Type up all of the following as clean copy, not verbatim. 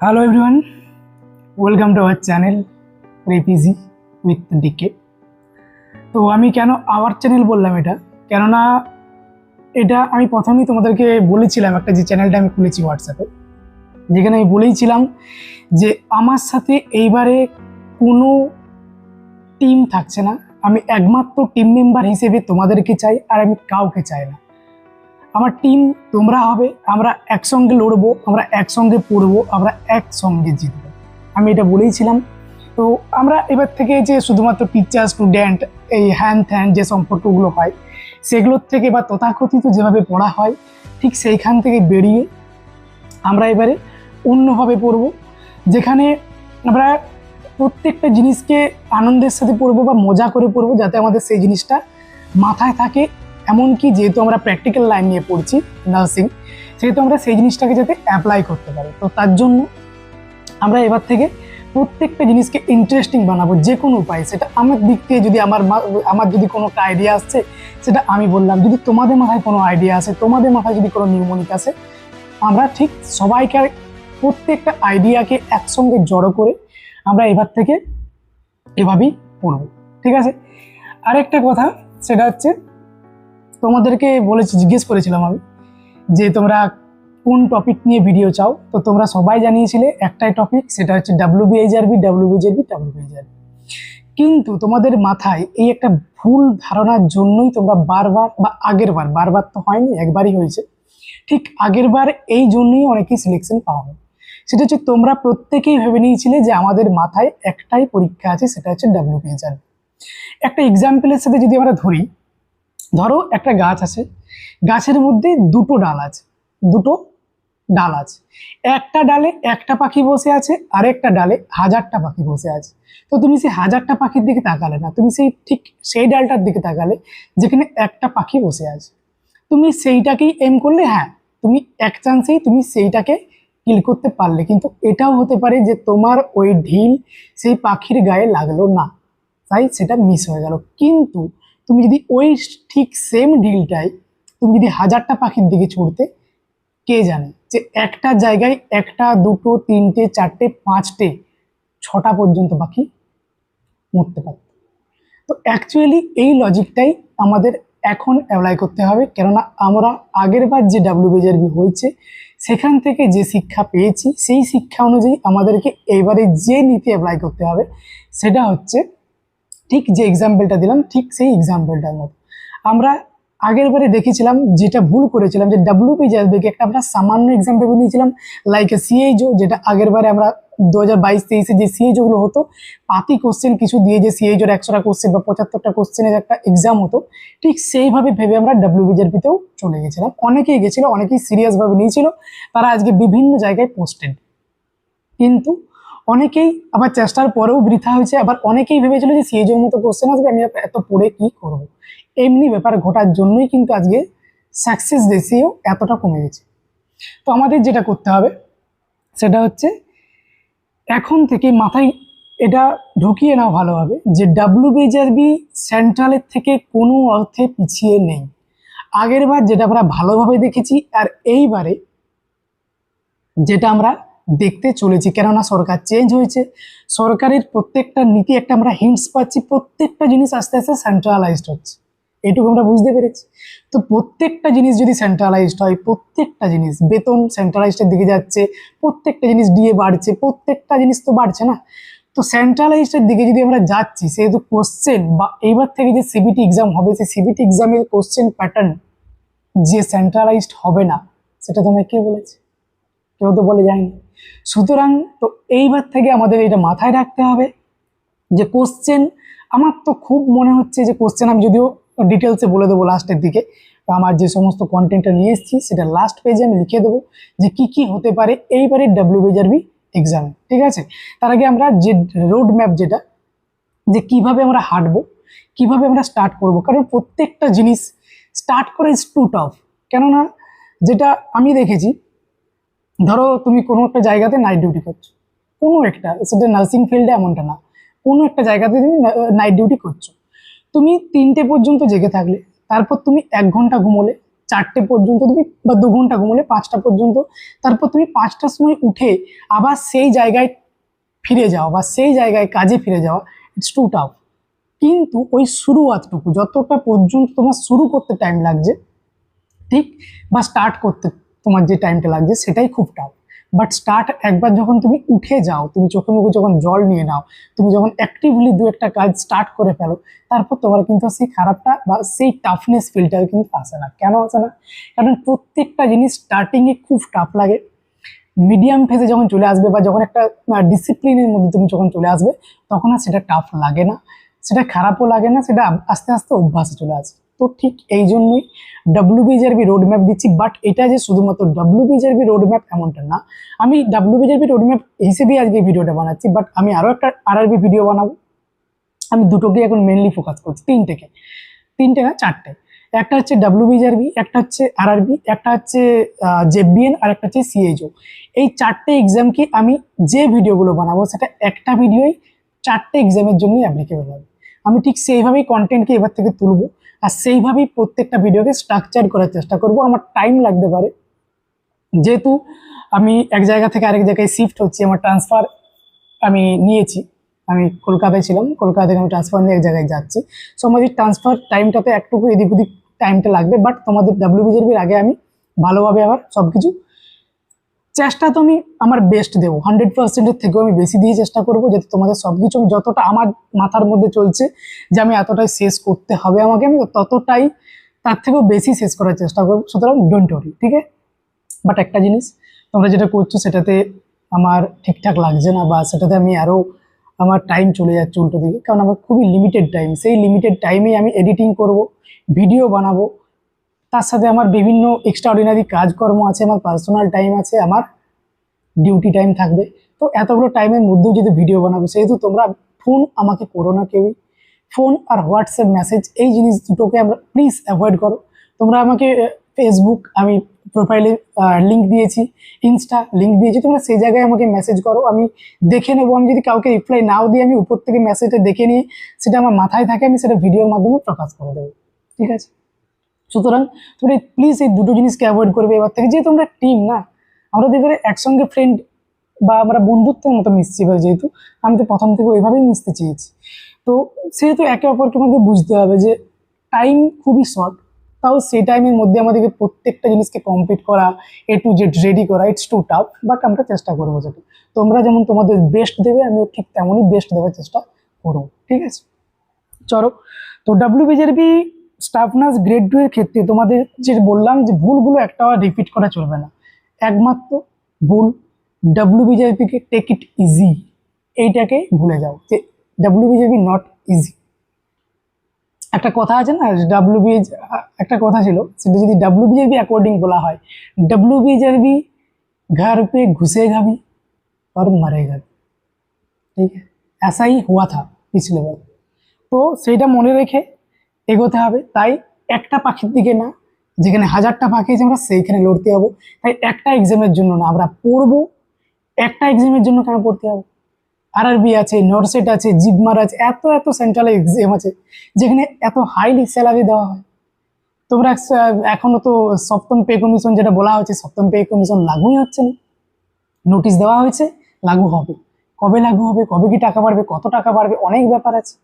Hello everyone, welcome to our channel রেপিজি with DK. তো আমি কেন আওয়ার চ্যানেল বললাম এটা, কেননা এটা আমি প্রথমেই তোমাদেরকে বলেছিলাম একটা যে চ্যানেলটা আমি খুলেছি হোয়াটসঅ্যাপে, যেখানে আমি বলেইছিলাম যে আমার সাথে এইবারে কোনো টিম থাকছে না, আমি একমাত্র টিম মেম্বার হিসেবে তোমাদেরকে চাই, আর আমি কাউকে চাই না। আমার টিম তোমরা হবে, আমরা একসঙ্গে লড়বো, আমরা একসঙ্গে পড়বো, আমরা একসঙ্গে জিতবো, আমি এটা বলেইছিলাম। তো আমরা এবার থেকে যে শুধুমাত্র টিচার স্টুডেন্ট এই হ্যান ত্যান যে সম্পর্কগুলো হয় সেগুলোর থেকে বা তথাকথিত যেভাবে পড়া হয় ঠিক সেইখান থেকে বেরিয়ে আমরা এবারে অন্যভাবে পড়ব, যেখানে আমরা প্রত্যেকটা জিনিসকে আনন্দের সাথে পড়বো বা মজা করে পড়বো, যাতে আমাদের সেই জিনিসটা মাথায় থাকে। এমনকি যেহেতু আমরা প্র্যাকটিক্যাল লাইন নিয়ে পড়ছি নার্সিং, সেহেতু আমরা সেই জিনিসটাকে যাতে অ্যাপ্লাই করতে পারি। তো তার জন্য আমরা এবার থেকে প্রত্যেকটা জিনিসকে ইন্টারেস্টিং বানাবো যে কোনো উপায়ে। সেটা আমার দিক থেকে যদি আমার যদি কোনো আইডিয়া আসছে সেটা আমি বললাম, যদি তোমাদের মাথায় কোনো আইডিয়া আসে, তোমাদের মাথায় যদি কোনো নিউমোনিক আসে, আমরা ঠিক সবাইকার প্রত্যেকটা আইডিয়াকে একসঙ্গে জড়ো করে আমরা এবার থেকে এভাবেই পড়ব, ঠিক আছে? আরেকটা কথা, সেটা হচ্ছে তোমাদেরকে জিজ্ঞেস করেছিলাম আমি যে তোমরা কোন টপিক নিয়ে ভিডিও চাও। তো তোমরা সবাই জানিয়েছিলে একটাই টপিক, সেটা হচ্ছে ডাব্লিউবিএইচআরবি ডাব্লিউবিএইচআরবি ডাব্লিউবিএইচআরবি। কিন্তু তোমাদের মাথায় এই একটা ভুল ধারণার জন্যই তোমরা বারবার বা বারবার তো হয়নি, একবারই হয়েছে, ঠিক আগের বার এই জন্যই অনেকেই সিলেকশন পাওয়া হয়। সেটা হচ্ছে তোমরা প্রত্যেকেই ভেবে নিয়েছিলে যে আমাদের মাথায় একটাই পরীক্ষা আছে, সেটা হচ্ছে ডাব্লিউবিএইচআরবি। একটা এক্সাম্পলের সাথে যদি আমরা ধরো একটা গাছ আছে, গাছের মধ্যে দুটো ডাল আছে, একটা ডালে একটা পাখি বসে আছে, আরেকটা ডালে হাজারটা পাখি বসে আছে। তো তুমি সেই হাজারটা পাখির দিকে তাকালে না, তুমি সেই ডালটার দিকে তাকালে যেখানে একটা পাখি বসে আছে। তুমি সেইটাকেই এম করলে, হ্যাঁ তুমি এক চান্সেই তুমি সেইটাকে কিল করতে পারলে, কিন্তু এটাও হতে পারে যে তোমার ওই ঢিল সেই পাখির গায়ে লাগলো না, তাই সেটা মিস হয়ে গেল। কিন্তু তুমি যদি ওই ঠিক সেম ঢিলটাই তুমি যদি হাজারটা পাখির দিকে ছুড়তে, কে জানে যে একটা জায়গায় একটা দুটো তিনটে চারটে পাঁচটে ছটা পর্যন্ত পাখি মরতে পারে। তো অ্যাকচুয়ালি এই লজিকটাই আমাদের এখন অ্যাপ্লাই করতে হবে, কেননা আমরা আগের বার যে ডাব্লিউবিএইচআরবি হয়েছে সেখান থেকে যে শিক্ষা পেয়েছি, সেই শিক্ষা অনুযায়ী আমাদেরকে এবারে যে নীতি অ্যাপ্লাই করতে হবে সেটা হচ্ছে ঠিক যে এক্সাম্পলটা দিলাম ঠিক সেই এক্সাম্পলটার মতো। আমরা আগের বারে দেখেছিলাম, যেটা ভুল করেছিলাম, যে ডাব্লিউবিএইচআরবিকে একটা আমরা সামান্য এক্সাম ভেবে নিয়েছিলাম, লাইক এ সিএইচও, যেটা আগের বারে আমরা 2022-23-এ যে সিএইচওগুলো হতো, পাতি কোশ্চেন কিছু দিয়ে যে সিএইচওর 100টা কোশ্চেন বা 75টা কোশ্চেনের একটা এক্সাম হতো, ঠিক সেইভাবে ভেবে আমরা ডাব্লিউবিএইচআরবিতেও চলে গেছিলাম। অনেকেই গেছিল, অনেকেই সিরিয়াসভাবে নিয়েছিল, তারা আজকে বিভিন্ন জায়গায় পোস্টেড। কিন্তু অনেকেই আবার চেষ্টার পরেও বৃথা হয়েছে, আবার অনেকেই ভেবেছিল যে সিএজের মতো কোশ্চেন আসবে, আমি এত পড়ে কি করব। এমনি ব্যাপার ঘটার জন্যই কিন্তু আজকে সাকসেস রেশিও এতটা কমে গেছে। তো আমাদের যেটা করতে হবে সেটা হচ্ছে এখন থেকে মাথায় এটা ঢুকিয়ে নাও ভালোভাবে, যে ডাব্লিউবিএইচআরবি সেন্ট্রালের থেকে কোনো অর্থে পিছিয়ে নেই। আগের বার যেটা আমরা ভালোভাবে দেখেছি, আর এইবারে যেটা আমরা দেখতে চলেছি, কেননা সরকার চেঞ্জ হয়েছে, সরকারের প্রত্যেকটা নীতি একটা আমরা হিন্টস পাচ্ছি, প্রত্যেকটা জিনিস আস্তে আস্তে সেন্ট্রালাইজড হচ্ছে, এটুকু আমরা বুঝতে পেরেছি। তো প্রত্যেকটা জিনিস যদি সেন্ট্রালাইজড হয়, প্রত্যেকটা জিনিস, বেতন সেন্ট্রালাইজডের দিকে যাচ্ছে, প্রত্যেকটা জিনিস ডিএ বাড়ছে, প্রত্যেকটা জিনিস তো বাড়ছে না। তো সেন্ট্রালাইজডের দিকে যদি আমরা যাচ্ছি, সেহেতু কোশ্চেন বা এইবার থেকে যে সিবিটি এক্সাম হবে, সেই সিবিটি এক্সামের কোশ্চেন প্যাটার্ন যে সেন্ট্রালাইজড হবে না, সেটা তোমায় কে বলেছে? কেউ তো বলে যায়নি। সুতরাং তো এইবার থেকে আমাদের এটা মাথায় রাখতে হবে যে কোশ্চেন, আমার তো খুব মনে হচ্ছে যে কোশ্চেন আমি যদিও ডিটেলসে বলে দেবো লাস্টের দিকে, আমার যে সমস্ত কন্টেন্টটা নিয়ে এসেছি সেটা লাস্ট পেজে আমি লিখে দেবো যে কি কি হতে পারে এইবারে ডাব্লিউবিএইচআরবি এক্সামে, ঠিক আছে? তার আগে আমরা যে রোড ম্যাপ, যেটা যে কিভাবে আমরা হাঁটবো, কিভাবে আমরা স্টার্ট করব, কারণ প্রত্যেকটা জিনিস স্টার্ট করে ইজ টু টাফ। কেননা যেটা আমি দেখেছি, ধরো তুমি কোনো একটা জায়গাতে নাইট ডিউটি করছো, কোনো একটা, সেটা নার্সিং ফিল্ডে এমনটা না, কোনো একটা জায়গাতে তুমি নাইট ডিউটি করছো, তুমি 3টে পর্যন্ত জেগে থাকলে, তারপর তুমি 1 ঘন্টা ঘুমোলে, 4টে পর্যন্ত তুমি, বা 2 ঘন্টা ঘুমোলে 5টা পর্যন্ত, তারপর তুমি 5টার সময় উঠে আবার সেই জায়গায় ফিরে যাওয়া বা সেই জায়গায় কাজে ফিরে যাওয়া, ইটস টু টাফ। কিন্তু ওই শুরুয়াতটুকু যতটা পর্যন্ত তোমার শুরু করতে টাইম লাগছে, ঠিক, বা স্টার্ট করতে তোমার যে টাইমটা লাগছে সেটাই খুব টাফ। বাট স্টার্ট একবার যখন তুমি উঠে যাও, তুমি চোখে মুখে যখন জল নিয়ে নাও, তুমি যখন অ্যাক্টিভলি দু একটা কাজ স্টার্ট করে ফেলো, তারপর তোমার কিন্তু সেই খারাপটা বা সেই টাফনেস ফিলটা কিন্তু আসে না। কেন আসে না? কারণ প্রত্যেকটা জিনিস স্টার্টিংয়ে খুব টাফ লাগে, মিডিয়াম ফেজে যখন চলে আসবে বা যখন একটা ডিসিপ্লিনের মধ্যে তুমি যখন চলে আসবে, তখন আর সেটা টাফ লাগে না, সেটা খারাপও লাগে না, সেটা আস্তে আস্তে অভ্যাসে চলে আসে। তো ঠিক এই জন্যই ডাব্লিউবিজিআরবি রোড ম্যাপ দিচ্ছি। বাট এটা যে শুধুমাত্র ডাব্লিউবিজিআরবি রোড ম্যাপ এমনটা না, আমি ডাব্লিউবিজিআরবি রোড ম্যাপ হিসেবেই আজকে ভিডিওটা বানাচ্ছি, বাট আমি আরও একটা আরআরবি ভিডিও বানাবো। আমি দুটোকে এখন মেনলি ফোকাস করছি, তিনটে না 4টে। একটা হচ্ছে ডাব্লিউবিজিআরবি, একটা হচ্ছে আরআরবি, একটা হচ্ছে জেবিএন, আর একটা হচ্ছে সিএইচও। এই 4টে এক্সামকে আমি যে ভিডিওগুলো বানাবো সেটা একটা ভিডিওই 4টে এক্সামের জন্যই অ্যাপ্লিকেবল হবে। আমি ঠিক সেইভাবেই কন্টেন্টকে এবার থেকে তুলবো, আর সেইভাবেই প্রত্যেকটা ভিডিওকে স্ট্রাকচার করার চেষ্টা করব। আমার টাইম লাগতে পারে, যেহেতু আমি এক জায়গা থেকে আরেক জায়গায় শিফট হচ্ছি, আমার ট্রান্সফার আমি নিয়েছি, আমি কলকাতায় ছিলাম, কলকাতা থেকে আমি ট্রান্সফার নিয়ে এক জায়গায় যাচ্ছি। সো আমাদের ট্রান্সফার টাইমটাতে একটুকু এদিক ওদিক টাইমটা লাগবে, বাট তোমাদের ডাব্লিউবিজিআরবির আগে আমি ভালোভাবে আবার সব কিছু চেষ্টা তো আমি আমার বেস্ট দেবো, 100%-এর থেকেও আমি বেশি দিয়ে চেষ্টা করবো, যাতে তোমাদের সব কিছু যতটা আমার মাথার মধ্যে চলছে যে আমি এতটাই শেষ করতে হবে আমাকে, আমি ততটাই তার থেকেও বেশি শেষ করার চেষ্টা করবো। সুতরাং ডোন্ট ওয়ারি, ঠিক আছে? বাট একটা জিনিস, তোমরা যেটা করছো সেটাতে আমার ঠিকঠাক লাগছে না, বা সেটাতে আমি আরও আমার টাইম চলে যাচ্ছে উল্টো দিকে, কারণ আমার খুবই লিমিটেড টাইম, সেই লিমিটেড টাইমেই আমি এডিটিং করব, ভিডিও বানাবো, তার সাথে আমার বিভিন্ন এক্সট্রাঅর্ডিনারি কাজকর্ম আছে, আমার পার্সোনাল টাইম আছে, আমার ডিউটি টাইম থাকবে। তো এতগুলো টাইমের মধ্যেও যদি ভিডিও বানাবো, সেহেতু তোমরা ফোন আমাকে করো না কেউই, ফোন আর হোয়াটসঅ্যাপ মেসেজ এই জিনিস দুটোকে আমরা প্লিজ অ্যাভয়েড করো। তোমরা আমাকে ফেসবুক আমি প্রোফাইলে লিঙ্ক দিয়েছি, ইনস্টা লিঙ্ক দিয়েছি, তোমরা সেই জায়গায় আমাকে মেসেজ করো, আমি দেখে নেবো। আমি যদি কাউকে রিপ্লাই নাও দিই, আমি উপর থেকে মেসেজটা দেখে নিয়ে সেটা আমার মাথায় থাকে, আমি সেটা ভিডিওর মাধ্যমে প্রকাশ করে দেবো, ঠিক আছে? সুতরাং তোমরা প্লিজ এই দুটো জিনিসকে অ্যাভয়েড করবে এবার থেকে। যে তোমরা টিম না, আমরা দেখবে একসঙ্গে ফ্রেন্ড বা আমরা বন্ধুত্বের মতো মিশছি, এবার যেহেতু আমি তো প্রথম থেকে ওইভাবেই মিশতে চেয়েছি, তো সেহেতু একে অপরকে আমাদের বুঝতে হবে যে টাইম খুবই শর্ট, তাও সেই টাইমের মধ্যে আমাদেরকে প্রত্যেকটা জিনিসকে কমপ্লিট করা, এ টু জেড রেডি করা, ইটস টু টাফ, বাট আমরা চেষ্টা করবো যেটা তোমরা যেমন তোমাদের বেস্ট দেবে, আমিও ঠিক তেমনই বেস্ট দেওয়ার চেষ্টা করবো, ঠিক আছে? চলো, তো ডাব্লিউবিজিআরবি স্টাফ নার্স গ্রেড 2 এর ক্ষেত্রে তোমাদের যে বললাম যে ভুলগুলো একটাও রিপিট করা চলবে না। একমাত্র ভুল, ডাব্লিউবিজিআরবিকে টেক ইট ইজি, এইটাকে ভুলে যাও যে ডাব্লিউবিজিআরবি নট ইজি। একটা কথা আছে না, একটা কথা ছিল, সেটা যদি ডাব্লিউবিজিআরবি অ্যাকর্ডিং বলা হয়, ডাব্লিউবিজিআরবি घर पे घुसेगा भी और मरेगा भी, ठीक है? ऐसा ही हुआ था पिछले बार। তো সেইটা মনে রেখে এগোতে হবে। তাই একটা পাখির দিকে না, যেখানে হাজারটা পাখি আছে আমরা সেইখানে লড়তে যাবো। তাই একটা এক্সামের জন্য না আমরা পড়বো, একটা এক্সামের জন্য কেন পড়তে যাবো? আরআরবি আছে, নরসেট আছে, জিপমার আছে, এত এত সেন্ট্রাল এক্সাম আছে যেখানে এত হাইলি স্যালারি দেওয়া হয়। তোমরা এখনো তো সপ্তম পে কমিশন যেটা বলা হচ্ছে, সপ্তম পে কমিশন লাগুই হচ্ছে না। নোটিশ দেওয়া হয়েছে, লাগু হবে, কবে লাগু হবে, কবে কি টাকা বাড়বে, কত টাকা বাড়বে, অনেক ব্যাপার আছে।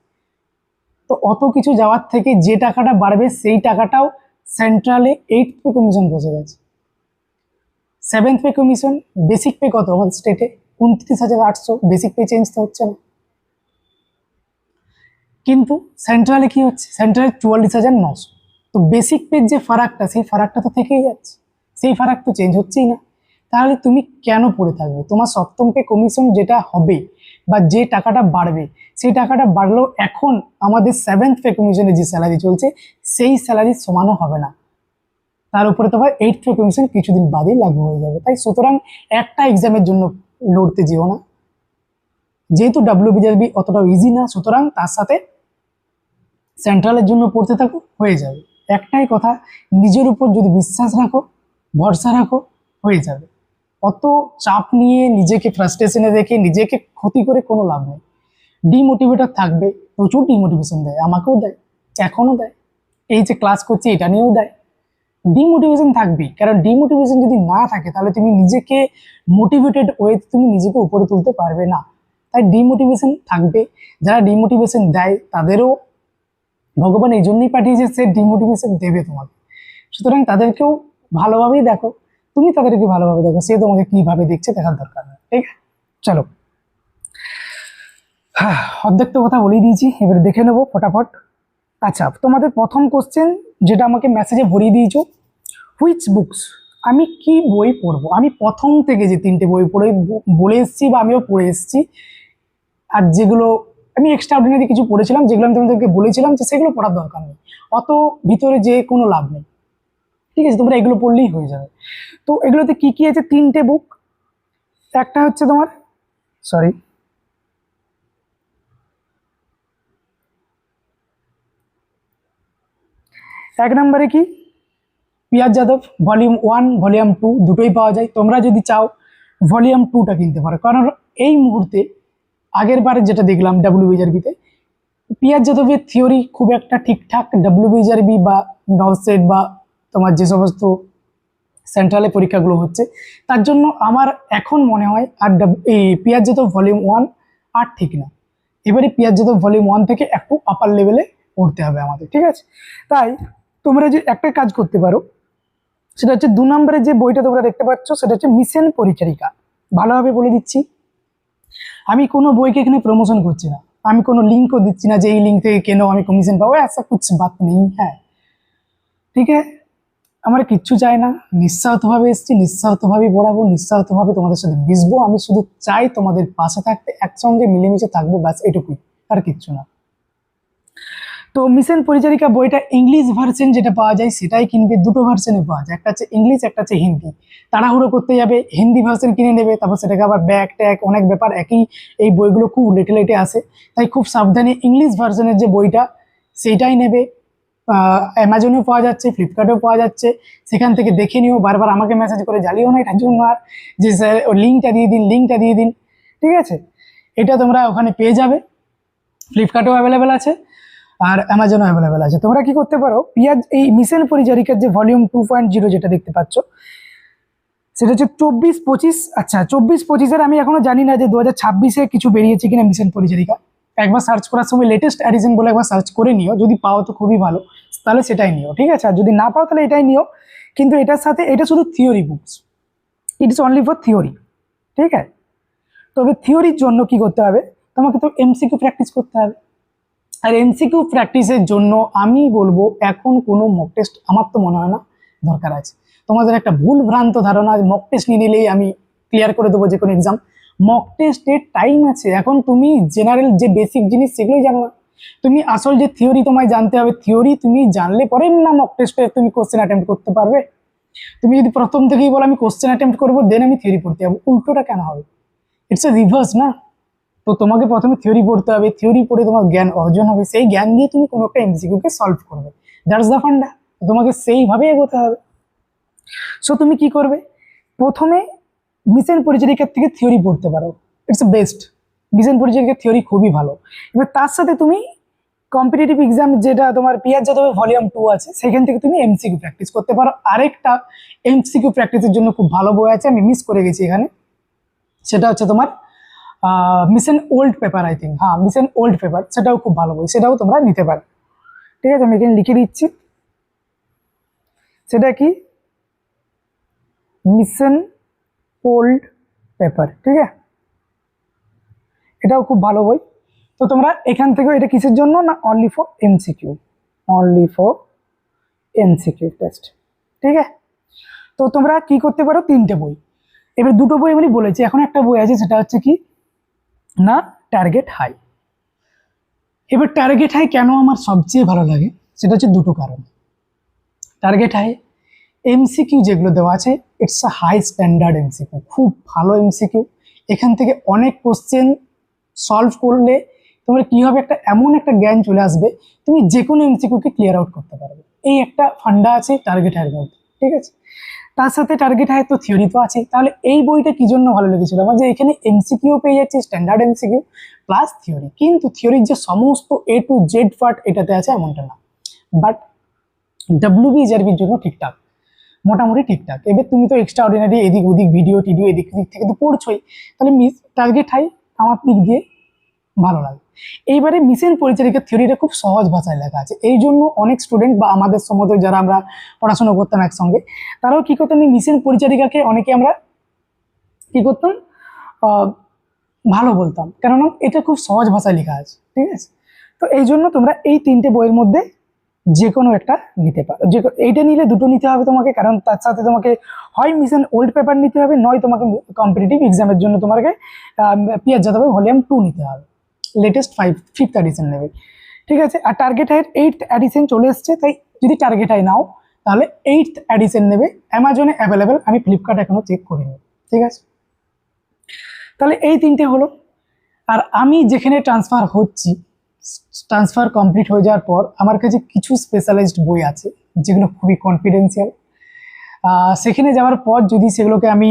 তো অত কিছু যাওয়ার থেকে যে টাকাটা বাড়বে সেই টাকাটাও সেন্ট্রালে 8th পে কমিশন বসে গেছে। 7th pay commission, basic pay কত আমাদের স্টেটে? 29,800, বেসিক পে চেঞ্জ তো হচ্ছে না, কিন্তু সেন্ট্রালে কি হচ্ছে? সেন্ট্রালে 44,900। তো বেসিক পের যে ফারাকটা, সেই ফারাকটা তো থেকেই যাচ্ছে, সেই ফারাক তো চেঞ্জ হচ্ছেই না। তাহলে তুমি কেন পড়ে থাকবে? তোমার সপ্তম পে কমিশন যেটা হবে বা যে টাকাটা বাড়বে, সেই টাকাটা বাড়লেও এখন আমাদের 7th পে কমিশনে যে স্যালারি চলছে সেই স্যালারির সমানও হবে না। তার উপরে তোমার 8th পে কমিশন কিছুদিন বাদেই লাগু হয়ে যাবে। তাই সুতরাং একটা এক্সামের জন্য লড়তে যেও না, যেহেতু ডাব্লিউবিজিআরবি অতটাও ইজি না, সুতরাং তার সাথে সেন্ট্রালের জন্য পড়তে থাকো, হয়ে যাবে। একটাই কথা, নিজের উপর যদি বিশ্বাস রাখো, ভরসা রাখো, হয়ে যাবে। অত চাপ নিয়ে নিজেকে ফ্রাস্ট্রেশনে রেখে নিজেকে ক্ষতি করে কোনো লাভ নেই। ডিমোটিভেটর থাকবে, প্রচুর ডিমোটিভেশন দেয়, আমাকেও দেয়, এখনও দেয়, এই যে ক্লাস করছি এটা নিয়েও দেয়। ডিমোটিভেশন থাকবেই, কারণ ডিমোটিভেশন যদি না থাকে তাহলে তুমি নিজেকে মোটিভেটেড হয়ে তুমি নিজেকে উপরে তুলতে পারবে না। তাই ডিমোটিভেশন থাকবে। যারা ডিমোটিভেশন দেয় তাদেরও ভগবান এই জন্যই পাঠিয়েছে, সে ডিমোটিভেশন দেবে তোমাকে। সুতরাং তাদেরকেও ভালোভাবেই দেখো, তুমি তাদেরকে ভালোভাবে দেখো, সে তোমাকে কিভাবে দেখছে দেখার দরকার নেই। ঠিক আছে, চলো। হ্যাঁ, অর্ধেক তো কথা বলেই দিয়েছি, এবার দেখে নেবো ফটাফট। আচ্ছা, তোমাদের প্রথম কোশ্চেন যেটা আমাকে মেসেজে ভরিয়ে দিয়েছো, হুইচ বুকস, আমি কি বই পড়বো। আমি প্রথম থেকে যে 3টে বই পড়ে বলে এসেছি বা আমিও পড়ে এসেছি, আর যেগুলো আমি এক্সট্রা অর্ডিনারি কিছু পড়েছিলাম, যেগুলো আমি তোমাদেরকে বলেছিলাম যে সেগুলো পড়ার দরকার নেই, অত ভিতরে যে কোনো লাভ নেই। ঠিক আছে, তোমরা এগুলো পড়লেই হয়ে যাবে। তো এগুলোতে কি কি আছে, 3টে বুক। একটা হচ্ছে তোমার, সরি, এক নম্বরে কি, পিয়াজ যাদব ভলিউম 1 ভলিউম 2 দুটোই পাওয়া যায়। তোমরা যদি চাও ভলিউম 2টা কিনতে পারো, কারণ এই মুহূর্তে আগের বারে যেটা দেখলাম ডাব্লিউবিজারবিতে, পিয়াজ যাদবের থিওরি খুব একটা ঠিকঠাক ডাব্লিউবিজারবি বা নভসেট বা তোমার যে সমস্ত সেন্ট্রালে পরীক্ষাগুলো হচ্ছে তার জন্য আমার এখন মনে হয় আর এই পিয়াজ যাদব ভলিউম 1 আর ঠিক না। এবারে পিয়াজ যাদব ভলিউম 1 থেকে একটু আপার লেভেলে পড়তে হবে আমাদের। ঠিক আছে, তাই তোমরা যে একটা কাজ করতে পারো, সেটা হচ্ছে 2 নম্বরে যে বইটা তোমরা দেখতে পাচ্ছ সেটা হচ্ছে মিশন পরিচারিকা। ভালোভাবে বলে দিচ্ছি, আমি কোনো বইকে এখানে প্রমোশন করছি না, আমি কোনো লিঙ্কও দিচ্ছি না যে এই লিঙ্ক থেকে কেন আমি কমিশন পাবো, ऐसा कुछ बात नहीं है। ঠিক আছে, আমার কিচ্ছু চাই না, নিঃস্বার্থভাবে এসেছি, নিঃস্বার্থভাবেই পড়াবো, নিঃস্বার্থভাবে তোমাদের সাথে মিশবো। আমি শুধু চাই তোমাদের পাশে থাকতে, একসঙ্গে মিলেমিশে থাকবো, ব্যাস এটুকুই, আর কিচ্ছু না। তো মিশন পরিচারিকা বইটা ইংলিশ ভার্সন যেটা পাওয়া যায় সেটাই কিনবে, দুটো ভার্সনে পাওয়া যায়, একটা হচ্ছে ইংলিশ, একটা হচ্ছে হিন্দি। তাড়াহুড়ো করতে যাবে, হিন্দি ভার্সন কিনে নেবে, তারপর সেটাকে আবার ব্যাক ট্যাগ অনেক ব্যাপার, একই এই বইগুলো খুব লেটে লেটে আসে, তাই খুব সাবধানে ইংলিশ ভার্সনের যে বইটা সেইটাই নেবে। অ্যামাজনেও পাওয়া যাচ্ছে, ফ্লিপকার্টেও পাওয়া যাচ্ছে, সেখান থেকে দেখে নিও, বারবার আমাকে মেসেজ করে জ্বালিও না এটার জন্য আর, যে স্যার ও লিঙ্কটা দিয়ে দিন, লিঙ্কটা দিয়ে দিন। ঠিক আছে, এটা তোমরা ওখানে পেয়ে যাবে, ফ্লিপকার্টেও অ্যাভেলেবেল আছে আর অ্যামাজনও অ্যাভেলেবেল আছে। তোমরা কি করতে পারো, পিয়াজ এই মিশন পরিচারিকার যে ভলিউম 2.0 যেটা দেখতে পাচ্ছ সেটা হচ্ছে 24-25। আচ্ছা, 24-25-এর আমি এখনো জানি না যে 2026-এ কিছু বেরিয়েছে কিনা মিশন পরিচারিকা। একবার সার্চ করার সময় লেটেস্ট এডিশন বলে একবার সার্চ করে নিও, যদি পাও তো খুবই ভালো, তাহলে সেটাই নিও। ঠিক আছে, আর যদি না পাও তাহলে এটাই নিও, কিন্তু এটার সাথে এটা শুধু theory books, it is only for theory. ঠিক আছে, তবে থিওরির জন্য কি করতে হবে, তোমাকে তো এমসিকিউ প্র্যাকটিস করতে হবে। আর এমসিকিউ প্র্যাকটিসের জন্য আমি বলবো এখন কোনো মক টেস্ট আমার তো মনে হয় না দরকার আছে। তোমাদের একটা ভুল ভ্রান্ত ধারণা, মক টেস্ট নিয়ে নিলেই আমি ক্লিয়ার করে দেবো যে কোনো এক্সাম। মক টেস্টের টাইম আছে, এখন তুমি জেনারেল যে বেসিক জিনিস সেগুলোই জানো না, তুমি আসল যে থিওরি তোমায় জানতে হবে, থিওরি তুমি জানলে পরে না মক টেস্টে তুমি কোশ্চেন অ্যাটেম্প্ট করতে পারবে। তুমি যদি প্রথম থেকেই বলো আমি কোশ্চেন অ্যাটেম্প্ট করবো দেন আমি থিওরি পড়তে যাবো, উল্টোটা কেন হবে? ইটস এ রিভার্স না। তো তোমাকে প্রথমে থিওরি পড়তে হবে, থিওরি পড়ে তোমার জ্ঞান অর্জন হবে, সেই জ্ঞান দিয়ে তুমি কোনো একটা এমসিকিউকে সলভ করবে, দ্যাটস দ্য ফান্ডা। তোমাকে সেইভাবে এগোতে হবে। সো তুমি কি করবে, প্রথমে মিশন পরিচারিকার থেকে থিওরি পড়তে পারো, ইটস বেস্ট। মিশন পরিচারিকার থিওরি খুবই ভালো। এবার তার সাথে তুমি কম্পিটিটিভ এক্সাম যেটা তোমার পিয়াজ যাদব ভলিউম 2 আছে সেখান থেকে তুমি এমসিকিউ প্র্যাকটিস করতে পারো। আরেকটা এমসিকিউ প্র্যাকটিসের জন্য খুব ভালো বই আছে, আমি মিস করে গেছি এখানে, সেটা হচ্ছে তোমার mission old paper, I think, হ্যাঁ মিশন ওল্ড পেপার, সেটাও খুব ভালো বই, সেটাও তোমরা নিতে পারো। ঠিক আছে, আমি এখানে লিখে দিচ্ছি, সেটা কি, মিশন ওল্ড পেপার। ঠিক আছে, এটাও খুব ভালো বই। তো তোমরা এখান থেকে, এটা কিসের জন্য না, only for MCQ, only for MCQ test. ঠিক আছে, তো তোমরা কি করতে পারো, 3টে বই, এবার 2টো বই আমি বলেছি, এখন একটা বই আছে সেটা হচ্ছে কি না, টার্গেট হাই। এবার টার্গেট হাই কেন আমার সবচেয়ে ভালো লাগে, সেটা হচ্ছে 2টো কারণ। টার্গেট হাই এমসিকিউ যেগুলো দেওয়া আছে, it's a high standard MCQ, খুব ভালো এমসিকিউ। এখান থেকে অনেক কোশ্চেন সলভ করলে তোমার কি হবে, একটা এমন একটা জ্ঞান চলে আসবে, তুমি যে কোনো এমসিকিউকে ক্লিয়ার আউট করতে পারবে। এই একটা ফান্ডা আছে টার্গেট হাইয়ের মধ্যে। ঠিক আছে, তার সাথে টার্গেট হাই তো থিওরি তো আছে। তাহলে এই বইটা কি জন্য ভালো লেগেছিল আমার, যে এখানে এমসিকিউ পেয়ে যাচ্ছে, স্ট্যান্ডার্ড এমসিকিউ প্লাস থিওরি, কিন্তু থিওরির যে সমস্ত এ টু জেড পার্ট এটাতে আছে এমনটা না, বাট ডাব্লিউবিজারবির জন্য ঠিকঠাক। মোটামুটি ঠিকঠাক। এবার তুমি তো এক্সট্রা অর্ডিনারি এদিক ওদিক ভিডিও টিডিও এদিক ওদিক থেকে তো পড়ছোই, তাহলে টার্গেট হাই আমার দিক দিয়ে ভালো লাগে। এইবারে মিশন পরিচারিকার থিওরিটা খুব সহজ ভাষায় লেখা আছে, এই জন্য অনেক স্টুডেন্ট বা আমাদের সময় যারা আমরা পড়াশোনা করতাম একসঙ্গে, তারাও কি করতাম, এই মিশন পরিচারিকাকে অনেকে আমরা কি করতাম, ভালো বলতাম, কেননা এটা খুব সহজ ভাষায় লেখা আছে, ঠিক আছে। তো এই জন্য তোমরা এই 3টে বইয়ের মধ্যে যে কোনো একটা নিতে পারো, এইটা নিলে দুটো নিতে হবে তোমাকে, কারণ তার সাথে তোমাকে হয় মিশন ওল্ড পেপার নিতে হবে, নয় তোমাকে কম্পিটিটিভ এক্সামের জন্য তোমাকে পিয়ার যাদবের ভলিউম 2 নিতে হবে, লেটেস্ট 5th এডিশন নেবে, ঠিক আছে। আর টার্গেট হাইয়ের 8th এডিশন চলে এসছে, তাই যদি টার্গেট হাই নাও তাহলে 8th এডিশন নেবে, অ্যামাজনে অ্যাভেলেবেল, আমি ফ্লিপকার্ট এখনো চেক করিনি, ঠিক আছে। তাহলে এই 3টে হলো। আর আমি যেখানে ট্রান্সফার হচ্ছি, ট্রান্সফার কমপ্লিট হয়ে যাওয়ার পর আমার কাছে কিছু স্পেশালাইজড বই আছে যেগুলো খুবই কনফিডেন্সিয়াল। সেখানে যাওয়ার পর যদি সেগুলোকে আমি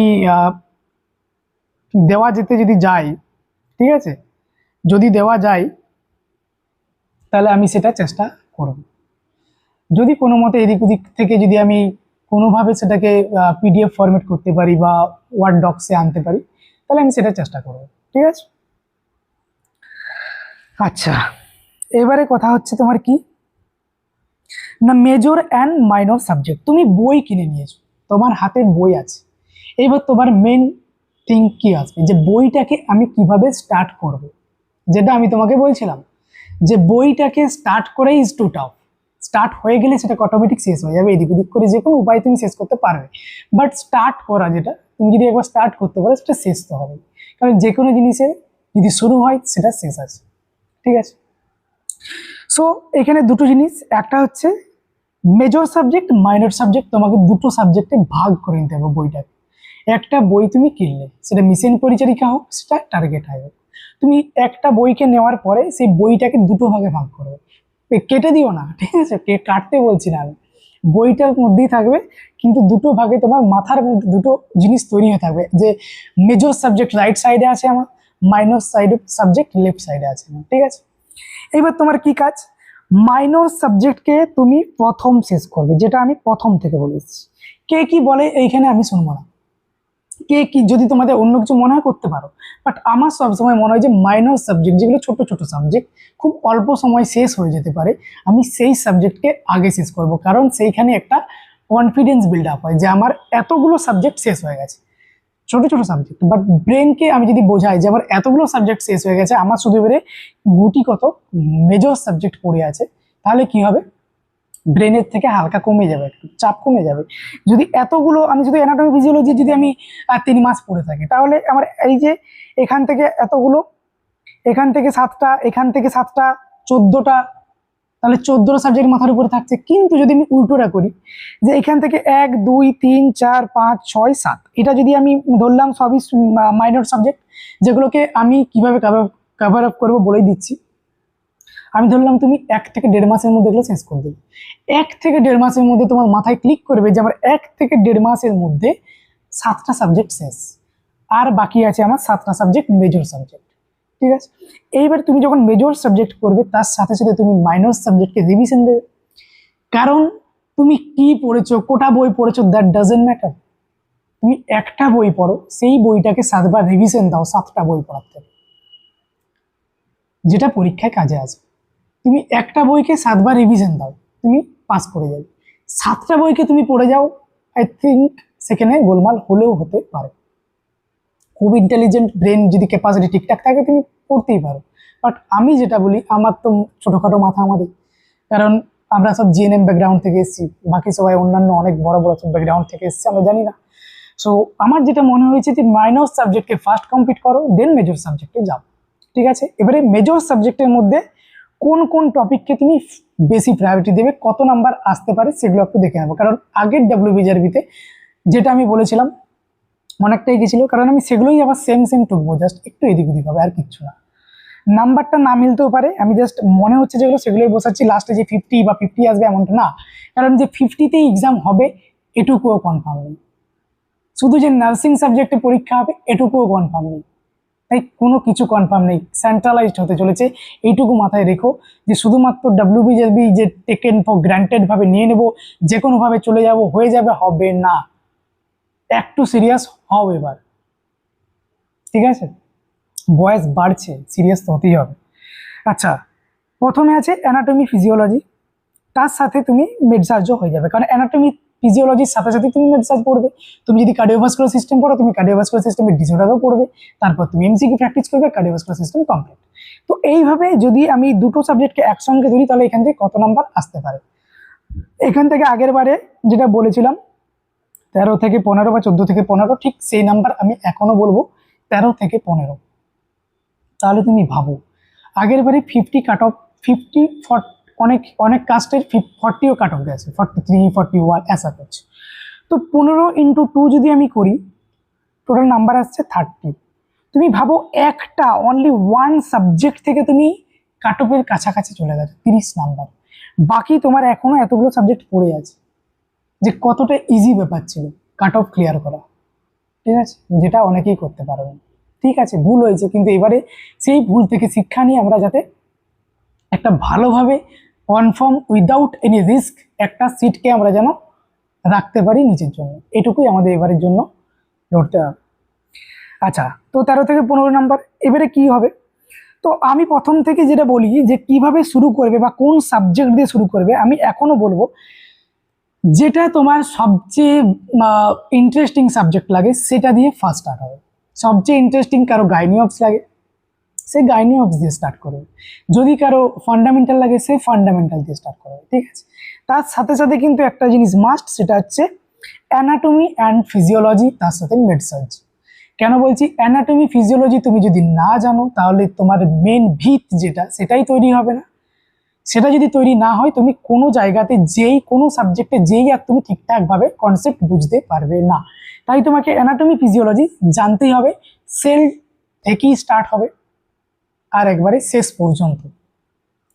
দেওয়া যেতে যদি যাই, ঠিক আছে, যদি দেওয়া যায় তাহলে আমি সেটা চেষ্টা করব। যদি কোনো মতে এদিক ওদিক থেকে যদি আমি কোনোভাবে সেটাকে পিডিএফ ফরম্যাট করতে পারি বা ওয়ার্ড ডক্সে আনতে পারি, তাহলে আমি সেটা চেষ্টা করব, ঠিক আছে। আচ্ছা, এবারে কথা হচ্ছে তোমার কি না, মেজর অ্যান্ড মাইনর সাবজেক্ট। তুমি বই কিনে নিয়েছো, তোমার হাতে বই আছে, এবার তোমার মেন থিং কি আসবে, যে বইটাকে আমি কিভাবে স্টার্ট করব। যেটা আমি তোমাকে বলছিলাম যে বইটাকে স্টার্ট করেই ইজ টু টাফ, স্টার্ট হয়ে গেলে সেটা অটোমেটিক শেষ হয়ে যাবে, এদিক ওদিক করে যে কোনো উপায় তুমি শেষ করতে পারবে, বাট স্টার্ট করা, যেটা তুমি যদি একবার স্টার্ট করতে পারো সেটা শেষ তো হবে, কারণ যে কোনো জিনিসের যদি শুরু হয় সেটা শেষ আছে, ঠিক আছে। সো এখানে দুটো জিনিস, একটা হচ্ছে মেজর সাবজেক্ট, মাইনর সাবজেক্ট, তোমাকে দুটো সাবজেক্টে ভাগ করে নিতে হবে বইটাকে। একটা বই তুমি কিনলে, সেটা মিশন পরিচারিকা হোক, সেটা টার্গেট হাই হোক, তুমি একটা বইকে নেওয়ার পরে সেই বইটাকে দুটো ভাগে ভাগ করবে, কেটে দিও না, ঠিক আছে, কাটতে বলছি না আমি, বইটার মধ্যেই থাকবে, কিন্তু দুটো ভাগে তোমার মাথার মধ্যে দুটো জিনিস তৈরি হয়ে থাকবে, যে মেজর সাবজেক্ট রাইট সাইডে আছে আমার, মাইনর সাবজেক্ট লেফট সাইডে আছে আমার, ঠিক আছে। এইবার তোমার কি কাজ, মাইনর সাবজেক্টকে তুমি প্রথম শেষ করবে, যেটা আমি প্রথম থেকে বলেছি। কে কি বলে এইখানে আমি শুনবো না, কে কি যদি তোমাদের অন্য কিছু মনে হয় করতে পারো, বাট আমার সবসময় মনে হয় যে মাইনর সাবজেক্ট যেগুলো ছোট ছোট সাবজেক্ট খুব অল্প সময় শেষ হয়ে যেতে পারে, আমি সেই সাবজেক্টকে আগে শেষ করব, কারণ সেইখানে একটা কনফিডেন্স বিল্ড আপ হয় যে আমার এতগুলো সাবজেক্ট শেষ হয়ে গেছে, ছোট ছোট সাবজেক্ট, বাট ব্রেনকে আমি যদি বোঝাই যে আমার এতগুলো সাবজেক্ট শেষ হয়ে গেছে, আমার শুধু এবারে গুটি কত মেজর সাবজেক্ট পড়ে আছে, তাহলে কি হবে, ব্রেনের থেকে হালকা কমে যাবে, একটু চাপ কমে যাবে। যদি এতগুলো আমি যদি অ্যানাটমি ফিজিওলজি যদি আমি 3 মাস পড়ে থাকি, তাহলে আমার এই যে এখান থেকে এতগুলো, এখান থেকে 7টা, এখান থেকে 7টা, 14টা, তাহলে 14টা সাবজেক্ট মাথার উপরে থাকছে। কিন্তু যদি আমি উল্টোটা করি, যে এখান থেকে 1 2 3 4 5 6 7, এটা যদি আমি ধরলাম সবই মাইনর সাবজেক্ট, যেগুলোকে আমি কিভাবে কভার আপ করবো বলেই দিচ্ছি। আমি ধরলাম তুমি 1 থেকে 1.5 মাসের মধ্যে এগুলো শেষ করে দেবে, 1 থেকে 1.5 মাসের মধ্যে তোমার মাথায় ক্লিক করবে যে আমার 1 থেকে 1.5 মাসের মধ্যে 7টা সাবজেক্ট শেষ, আর বাকি আছে আমার 7টা সাবজেক্ট মেজর সাবজেক্ট, ঠিক আছে। এইবার তুমি যখন মেজর সাবজেক্ট করবে, তার সাথে সাথে তুমি মাইনর সাবজেক্টকে রিভিশন দেবে, কারণ তুমি কি পড়েছো, কোটা বই পড়েছো, দ্যাট ডাজেন্ট ম্যাটার, তুমি একটা বই পড়ো, সেই বইটাকে 7বার রিভিশন দাও, 7টা বই পড়াতে, যেটা পরীক্ষায় কাজে আসবে। তুমি একটা বইকে 7বার রিভিশন দাও, তুমি পাস করে যাবে, 7টা বইকে তুমি পড়ে যাও, আই থিঙ্ক সেখানে গোলমাল হলেও হতে পারে। খুব ইন্টেলিজেন্ট ব্রেন যদি ক্যাপাসিটি ঠিকঠাক থাকে তুমি পড়তেই পারো, বাট আমি যেটা বলি, আমার তো ছোটোখাটো মাথা আমাদের, কারণ আমরা সব জিএনএম ব্যাকগ্রাউন্ড থেকে এসেছি, বাকি সবাই অন্যান্য অনেক বড় বড় সব ব্যাকগ্রাউন্ড থেকে এসেছে, আমরা জানি না। সো আমার যেটা মনে হয়েছে যে মাইনর সাবজেক্টকে ফার্স্ট কমপ্লিট করো, দেন মেজর সাবজেক্টে যাও, ঠিক আছে। এবারে মেজর সাবজেক্টের মধ্যে কোন কোন টপিককে তুমি বেশি প্রায়োরিটি দেবে, কত নাম্বার আসতে পারে সেগুলো একটু দেখে নেবো, কারণ আগের ডাব্লিউবিজিআরবিতে যেটা আমি বলেছিলাম অনেকটাই গেছিল, কারণ আমি সেগুলোই আবার সেম সেম টুকবো, জাস্ট একটু এদিক ওদিক হবে আর কিচ্ছু না, নাম্বারটা না মিলতেও পারে, আমি জাস্ট মনে হচ্ছে যেগুলো সেগুলোই বসাচ্ছি, লাস্টে যে 50 বা 50 আসবে এমনটা না, কারণ যে 50তেই এক্সাম হবে এটুকুও কনফার্ম নেই, শুধু যে নার্সিং সাবজেক্টে পরীক্ষা হবে এটুকুও কনফার্ম নেই, তাই কোনো কিছু কনফার্ম নেই, সেন্ট্রালাইজড হতে চলেছে। এইটুকু মাথায় রেখো যে শুধুমাত্র ডাব্লিউবিজেপি যে টেকেন ফর গ্রান্টেড ভাবে নিয়ে নেব, যে কোনোভাবে চলে যাব, হয়ে যাবে, হবে না। একটু সিরিয়াস হও এবার, ঠিক আছে? বয়স বাড়ছে, সিরিয়াস তো হতেই হবে। আচ্ছা, প্রথমে আছে অ্যানাটমি ফিজিওলজি, তার সাথে তুমি মেডসার্জও হয়ে যাবে, কারণ অ্যানাটমি ফিজিওলজির সাথে সাথে তুমি মেডসার্জ পড়বে। তুমি যদি কার্ডিওভাস্কুলার সিস্টেম পড়ো, তুমি কার্ডিওভাস্কুলার সিস্টেমের ডিসঅর্ডারও পড়বে, তারপর তুমি এমসিকিউ প্র্যাকটিস করবে, কার্ডিওভাস্কুলার সিস্টেম কমপ্লিট। তো এইভাবে যদি আমি দুটো সাবজেক্টকে একসঙ্গে ধরি, তাহলে এখান থেকে কত নাম্বার আসতে পারে? এখান থেকে আগের বারে যেটা বলেছিলাম 13 থেকে 15 বা 14 থেকে 15, ঠিক সেই নাম্বার আমি এখনো বলবো, 13 থেকে 15। তাহলে তুমি ভাবো, আগের বারে 50 কাট অফ, 50 অনেক অনেক কাস্টের 40ও কাট অফ গেছে, 43, 41 এসা করছে। তো 15 ইন্টু 2 যদি আমি করি, টোটাল নাম্বার আসছে 30। তুমি ভাবো একটা অনলি ওয়ান সাবজেক্ট থেকে তুমি কাট অফের কাছাকাছি চলে গেছো, 30 নাম্বার। বাকি তোমার এখনো এতগুলো সাবজেক্ট পড়ে আছে, যে কতটা ইজি ব্যাপার ছিল কাট অফ ক্লিয়ার করা, ঠিক আছে? যেটা অনেকেই করতে পারবে না। ঠিক আছে, ভুল হয়েছে, কিন্তু এবারে সেই ভুল থেকে শিক্ষা নিয়ে আমরা যাতে একটা ভালোভাবে কনফার্ম উইদাউট এনি রিস্ক একটা সিটকে আমরা যেন রাখতে পারি নিজের জন্য, এটুকুই আমাদের এবারের জন্য লড়তে হবে। আচ্ছা, তো 13 থেকে 15 নাম্বার এবারে কি হবে? তো আমি প্রথম থেকে যেটা বলি যে কিভাবে শুরু করবে বা কোন সাবজেক্ট দিয়ে শুরু করবে, আমি এখনো বলবো যেটা তোমার সবচেয়ে ইন্টারেস্টিং সাবজেক্ট লাগে সেটা দিয়ে ফার্স্ট স্টার্ট হবে। সবচেয়ে ইন্টারেস্টিং কারো গাইনি অপস লাগে, সে গাইনি অপস দিয়ে স্টার্ট করবে। যদি কারো ফান্ডামেন্টাল লাগে, সে ফান্ডামেন্টাল দিয়ে স্টার্ট করবে, ঠিক আছে? তার সাথে সাথে কিন্তু একটা জিনিস মাস্ট, সেটা হচ্ছে অ্যানাটমি অ্যান্ড ফিজিওলজি, তার সাথে মেডসার্জ। কেন বলছি অ্যানাটমি ফিজিওলজি? তুমি যদি না জানো, তাহলে তোমার মেন ভিত যেটা, সেটাই তৈরি হবে না। সেটা যদি তৈরি না হয়, তুমি কোনো জায়গাতে যেই কোনো সাবজেক্টে যেই আর তুমি ঠিকঠাকভাবে কনসেপ্ট বুঝতে পারবে না। তাই তোমাকে অ্যানাটমি ফিজিওলজি জানতেই হবে, সেল থেকেই স্টার্ট হবে আর একবারে শেষ পর্যন্ত,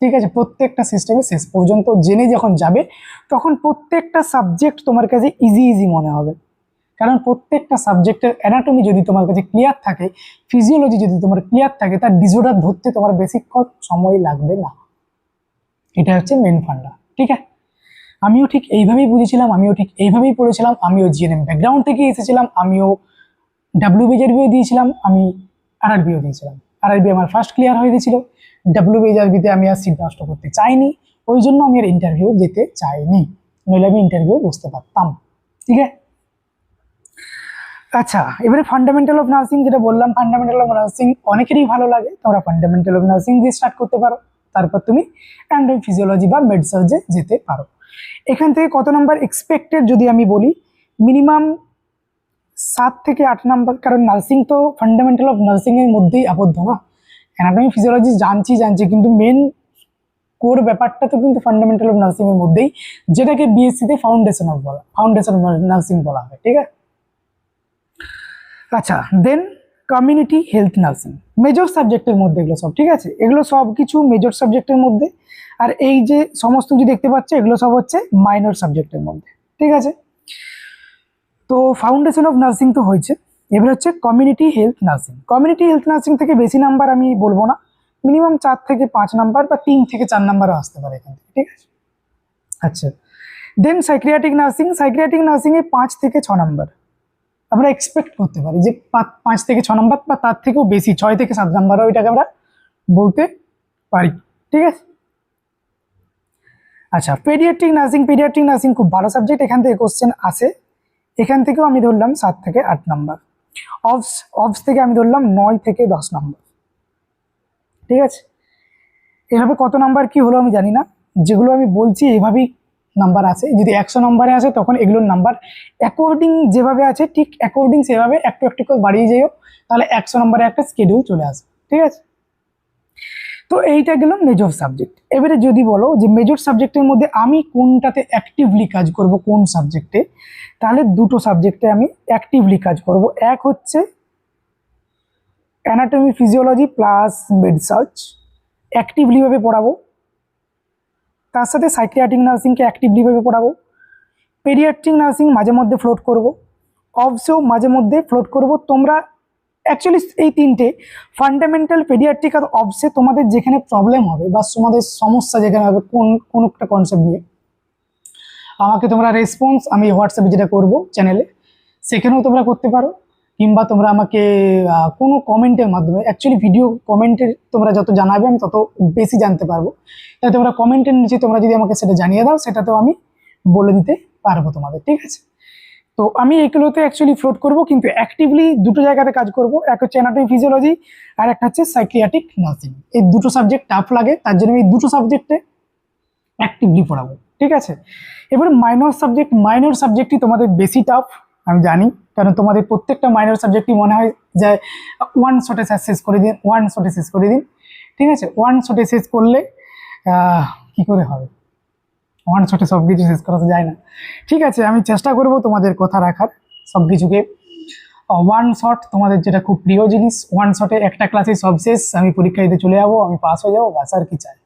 ঠিক আছে? প্রত্যেকটা সিস্টেমে শেষ পর্যন্ত জেনে যখন যাবে, তখন প্রত্যেকটা সাবজেক্ট তোমার কাছে ইজি ইজি মনে হবে। কারণ প্রত্যেকটা সাবজেক্টের অ্যানাটমি যদি তোমার কাছে ক্লিয়ার থাকে, ফিজিওলজি যদি তোমার ক্লিয়ার থাকে, তার ডিসঅর্ডার ধরতে তোমার বেশিক্ষণ সময় লাগবে না। এটা হচ্ছে মেন ফান্ডা, ঠিক আছে? আমিও ঠিক এইভাবেই বুঝেছিলাম, আমিও ঠিক এইভাবেই পড়েছিলাম, আমিও জিএনএম ব্যাকগ্রাউন্ড থেকে এসেছিলাম, আমিও ডাব্লিউবিজেডবিও দিয়েছিলাম, আমি আরআরবিও দিয়েছিলাম। আরআরবি আমার ফার্স্ট ক্লিয়ার হয়ে গেছিল, ডাব্লিউবিজেডবিতে আমি আর সিট নষ্ট করতে চাইনি, ওই জন্য আমি আর ইন্টারভিউ যেতে চাইনি, নইলে আমি ইন্টারভিউ বসতে পারতাম, ঠিক আছে? আচ্ছা, এবারে ফান্ডামেন্টাল অফ নার্সিং যেটা বললাম, ফান্ডামেন্টাল অফ নার্সিং অনেকেরই ভালো লাগে, তোমরা ফান্ডামেন্টাল অফ নার্সিং দিয়ে স্টার্ট করতে পারো, তারপর তুমি অ্যান্ড্রয়েড ফিজিওলজি বা মেডসার্জে যেতে পারো। এখান থেকে কত নাম্বার এক্সপেক্টেড যদি আমি বলি, মিনিমাম 7 থেকে 8 নাম্বার, কারণ নার্সিং তো ফান্ডামেন্টাল অফ নার্সিং এর মধ্যেই আবদ্ধ না। অ্যানাটমি ফিজিওলজি জানছি, কিন্তু মেন কোর ব্যাপারটা তো কিন্তু ফান্ডামেন্টাল অফ নার্সিং এর মধ্যেই, যেটাকে বিএসসি তে ফাউন্ডেশন অফ নার্সিং বলা হয়, ঠিক আছে? আচ্ছা, দেন কমিউনিটি হেলথ নার্সিং, মেজর সাবজেক্টের মধ্যে এগুলো সব, ঠিক আছে? এগুলো সব কিছু মেজর সাবজেক্টের মধ্যে, আর এই যে সমস্ত কিছু দেখতে পাচ্ছ, এগুলো সব হচ্ছে মাইনর সাবজেক্টের মধ্যে, ঠিক আছে? তো ফাউন্ডেশন অফ নার্সিং তো হয়েছে, এবার হচ্ছে community health nursing. Community health nursing থেকে বেশি নাম্বার আমি বলবো না, মিনিমাম 4 থেকে 5 নাম্বার বা 3 থেকে 4 নাম্বারও আসতে পারে এখান থেকে, ঠিক আছে? আচ্ছা, দেন সাইক্রিয়াটিক নার্সিং, সাইক্রিয়াটিক নার্সিং এ 5 থেকে 6 নাম্বার আমরা এক্সপেক্ট করতে পারি, যে 5 থেকে 6 নাম্বার বা তার থেকেও বেশি, 6 থেকে 7 নাম্বারও এটাকে আমরা বলতে পারি, ঠিক আছে? আচ্ছা, পেডিয়াট্রিক নার্সিং, পেডিয়াট্রিক নার্সিং খুব ভালো সাবজেক্ট, এখান থেকে কোশ্চেন আসে, এখান থেকেও আমি ধরলাম 7 থেকে 8 নাম্বার। অবস অবস থেকে আমি ধরলাম 9 থেকে 10 নাম্বার, ঠিক আছে? এভাবে কত নাম্বার কি হলো আমি জানি না, যেগুলো আমি বলছি এভাবেই নাম্বার আছে। যদি 100 নম্বরে আসে, তখন এগুলোর নাম্বার অ্যাকর্ডিং যেভাবে আছে, ঠিক অ্যাকর্ডিং সেভাবে একটু একটু করে বাড়িয়ে যাইও, তাহলে 100 নম্বরে একটা স্কেডিউল চলে আসে, ঠিক আছে? তো এইটা গেল মেজর সাবজেক্ট। এবারে যদি বলো যে মেজর সাবজেক্টের মধ্যে আমি কোনটাতে অ্যাক্টিভলি কাজ করব, কোন সাবজেক্টে, তাহলে দুটো সাবজেক্টে আমি অ্যাক্টিভলি কাজ করব। এক হচ্ছে অ্যানাটমি ফিজিওলজি প্লাস মেডসার্চ, অ্যাক্টিভলি ভাবে পড়াবো, তার সাথে সাইকিয়াট্রিক নার্সিংকে অ্যাক্টিভলি ভাবে পড়াবো, পেডিয়াট্রিক নার্সিং মাঝে মধ্যে ফ্লোট করব, অবসেও মাঝে মধ্যে ফ্লোট করব। তোমরা অ্যাকচুয়ালি এই তিনটে ফান্ডামেন্টাল, পেডিয়াট্রিক আর অবসে তোমাদের যেখানে প্রবলেম হবে বা তোমাদের সমস্যা যেখানে হবে কোন একটা কনসেপ্ট নিয়ে, আমাকে তোমরা রেসপন্স আমি হোয়াটসঅ্যাপে যেটা করব চ্যানেলে, সেখানেও তোমরা করতে পারো, কিংবা তোমরা আমাকে কোনো কমেন্টের মাধ্যমে, অ্যাকচুয়ালি ভিডিও কমেন্টের তোমরা যত জানাবে আমি তত বেশি জানতে পারবো, তাই তোমরা কমেন্টের নিচে তোমরা যদি আমাকে সেটা জানিয়ে দাও, সেটাতেও আমি বলে দিতে পারবো তোমাদের, ঠিক আছে? তো আমি এগুলোতে অ্যাকচুয়ালি ফ্লোট করব, কিন্তু অ্যাক্টিভলি দুটো জায়গাতে কাজ করব, এক হচ্ছে অ্যানাটমি ফিজিওলজি আর একটা হচ্ছে সাইকিয়াট্রিক নার্সিং। এই দুটো সাবজেক্ট টাফ লাগে, তার জন্য আমি এই দুটো সাবজেক্টে অ্যাক্টিভলি পড়াবো, ঠিক আছে? এবার মাইনর সাবজেক্টই তোমাদের বেশি টাফ, আমি জানি, কারণ তোমাদের প্রত্যেকটা মাইনর সাবজেক্টই মনে হয় যে ওয়ান শটে শেষ করে দিন, ঠিক আছে? ওয়ান শটে শেষ করলে কি করে হবে? ওয়ান শটে সব কিছু শেষ করা তো যায় না, ঠিক আছে? আমি চেষ্টা করব তোমাদের কথা রাখার, সব কিছুকে ওয়ান শট, তোমাদের যেটা খুব প্রিয় জিনিস, ওয়ান শটে একটা ক্লাসে সব শেষ, আমি পরীক্ষা দিতে চলে যাবো, আমি পাস হয়ে যাবো, বাস আর কি চাই,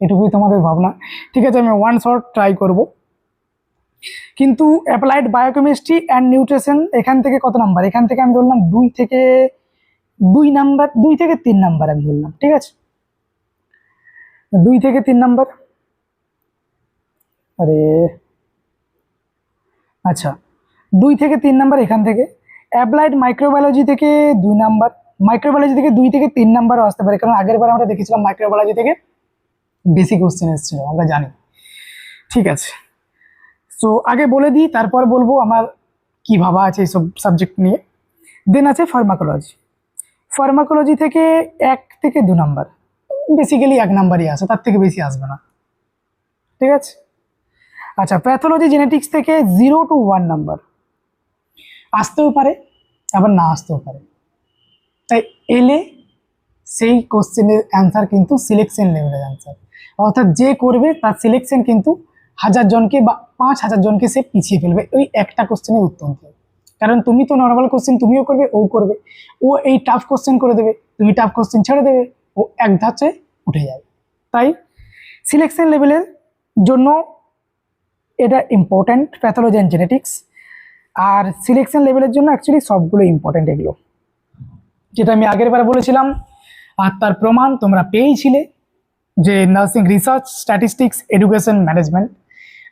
এটুকুই তোমাদের ভাবনা, ঠিক আছে? আমি ওয়ান শট ট্রাই করব। কিন্তু অ্যাপ্লাইড বায়োকেমিস্ট্রি অ্যান্ড নিউট্রিশন এখান থেকে কত নাম্বার? এখান থেকে আমি ধরলাম 2 থেকে 3 নাম্বার আমি ধরলাম, ঠিক আছে? 2 থেকে 3 নাম্বার। আরে আচ্ছা, 2 থেকে 3 নাম্বার এখান থেকে। অ্যাপ্লাইড মাইক্রোবায়োলজি থেকে 2 নাম্বার, মাইক্রোবায়োলজি থেকে 2 থেকে 3 নাম্বারও আসতে পারে, কারণ আগের বার আমরা দেখেছিলাম মাইক্রোবায়োলজি থেকে বেশি কোশ্চেন এসেছিল, আমরা জানি, ঠিক আছে? সো আগে বলে দিই, তারপর বলবো আমার কি ভাবা আছে এইসব সাবজেক্ট নিয়ে। দেন আছে ফার্মাকোলজি থেকে 1 থেকে 2 নাম্বার, বেসিক্যালি 1 নাম্বারই আসে, তার থেকে বেশি আসবে না, ঠিক আছে? আচ্ছা, প্যাথোলজি জেনেটিক্স থেকে 0 to 1 নাম্বার আসতেও পারে, আবার না আসতেও পারে, তাই এলে সেই কোশ্চেনের অ্যান্সার কিন্তু সিলেকশন লেভেলের অ্যান্সার, অর্থাৎ যে করবে তার সিলেকশন কিন্তু 1000 জনকে বা 5000 জনকে সে পিছিয়ে ফেলবে ওই একটা কোশ্চেনের উত্তর দিয়ে, কারণ তুমি তো নর্মাল কোশ্চেন তুমিও করবে, ও করবে, ও এই টাফ কোশ্চেন করে দেবে, তুমি টাফ কোশ্চেন ছেড়ে দেবে, ও এক ধাঁচে উঠে যাবে। তাই সিলেকশন লেভেলের জন্য এটা ইম্পর্ট্যান্ট, প্যাথোলজি অ্যান্ড জেনেটিক্স। আর সিলেকশন লেভেলের জন্য অ্যাকচুয়ালি সবগুলো ইম্পর্ট্যান্ট এগুলো, যেটা আমি আগের বারে বলেছিলাম, আর তার প্রমাণ তোমরা পেয়েছিলে, যে nursing research, statistics, education, management,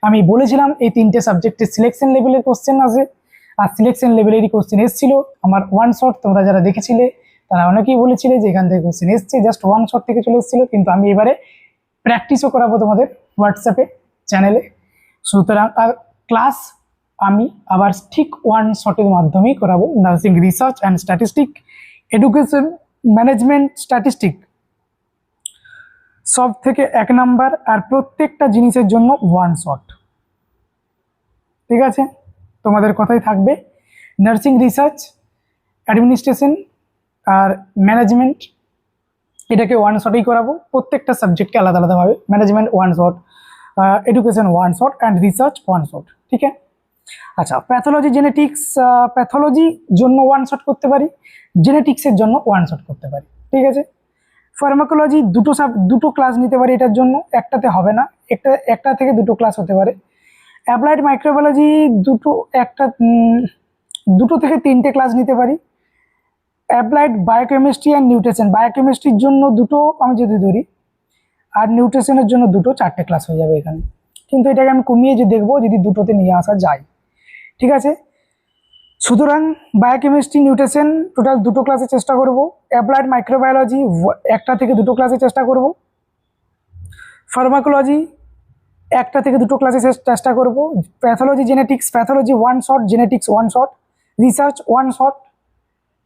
আমি বলেছিলাম এই 3টে সাবজেক্টে সিলেকশন লেভেলের কোশ্চেন আসে, আর সিলেকশন লেভেলেরই কোশ্চেন এসেছিল। আমার ওয়ান শট তোমরা যারা দেখেছিলে তারা অনেকেই বলেছিলে যে এখান থেকে কোশ্চেন এসছে, জাস্ট ওয়ান শট থেকে চলে এসেছিলো, কিন্তু আমি এবারে প্র্যাকটিসও করাবো তোমাদের হোয়াটসঅ্যাপে চ্যানেলে। সুতরাং ক্লাস আমি আবার ঠিক ওয়ান শটের মাধ্যমেই করাবো, nursing research and statistic, education, management, statistic সব থেকে 1 নাম্বার, আর প্রত্যেকটা জিনিসের জন্য ওয়ান শট, ঠিক আছে? তোমাদের কথাই থাকবে, নার্সিং রিসার্চ, অ্যাডমিনিস্ট্রেশন আর ম্যানেজমেন্ট এটাকে ওয়ান শটেই করাবো, প্রত্যেকটা সাবজেক্টকে আলাদা আলাদাভাবে, management one shot, education one shot and research one shot, ঠিক আছে? আচ্ছা, প্যাথোলজি জেনেটিক্স, প্যাথোলজি জন্য ওয়ান শট করতে পারি, জেনেটিক্সের জন্য ওয়ান শট করতে পারি, ঠিক আছে? ফার্মাকোলজি দুটো ক্লাস নিতে পারি, এটার জন্য একটাতে হবে না, একটা থেকে দুটো ক্লাস হতে পারে। অ্যাপ্লাইড মাইক্রোবায়োলজি দুটো থেকে 3টে ক্লাস নিতে পারি। অ্যাপ্লাইড বায়োকেমিস্ট্রি অ্যান্ড নিউট্রিশন, বায়োকেমিস্ট্রির জন্য দুটো আমি যদি ধরি, আর নিউট্রিশনের জন্য 4টে ক্লাস হয়ে যাবে এখানে, কিন্তু এটাকে আমি কমিয়ে যে দেখবো যদি দুটোতে নিয়ে আসা যায়, ঠিক আছে? সুতরাং বায়োকেমিস্ট্রি, নিউট্রিশন টোটাল 2টো ক্লাসে চেষ্টা করব, অ্যাপ্লাইড মাইক্রোবায়োলজি 1টা থেকে 2টো ক্লাসে চেষ্টা করব, ফার্মাকোলজি 1টা থেকে 2টো ক্লাসে চেষ্টা করব, pathology genetics, pathology one shot, genetics one shot, research one shot,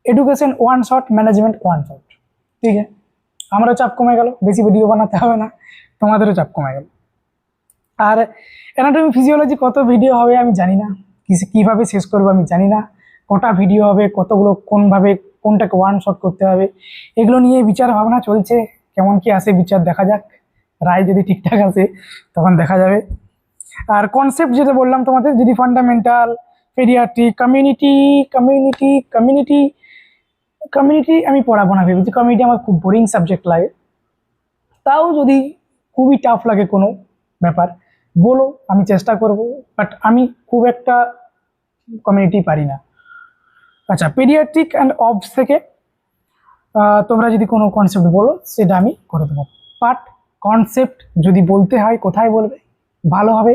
education one shot, management one shot, ঠিক আছে? আমারও চাপ কমে গেল, বেশি ভিডিও বানাতে হবে না, তোমাদেরও চাপ কমে গেল। আর অ্যানাটমি ফিজিওলজি কত ভিডিও হবে আমি জানি না, কীভাবে শেষ করবো আমি জানি না, কটা ভিডিও হবে, কতগুলো কোনভাবে কোনটাকে ওয়ান শট করতে হবে, এগুলো নিয়ে বিচার ভাবনা চলছে, কেমন কি আসে বিচার দেখা যাক, রায় যদি ঠিকঠাক আসে তখন দেখা যাবে। আর কনসেপ্ট যেটা বললাম তোমাদের, যদি ফান্ডামেন্টাল, পেডিয়াট্রিক, কমিউনিটি আমি পড়াবো না ভেবেছি, কমিউনিটি আমার খুব বোরিং সাবজেক্ট লাগে, তাও যদি খুবই টাফ লাগে কোনো ব্যাপার বলো, আমি চেষ্টা করব, বাট আমি খুব একটা কমিউনিটি পারি না। আচ্ছা, পেডিয়াট্রিক অ্যান্ড অবস থেকে তোমরা যদি কোনো কনসেপ্ট বলো সেটা আমি করে দেবো। বাট কনসেপ্ট যদি বলতে হয় কোথায় বলবে ভালোভাবে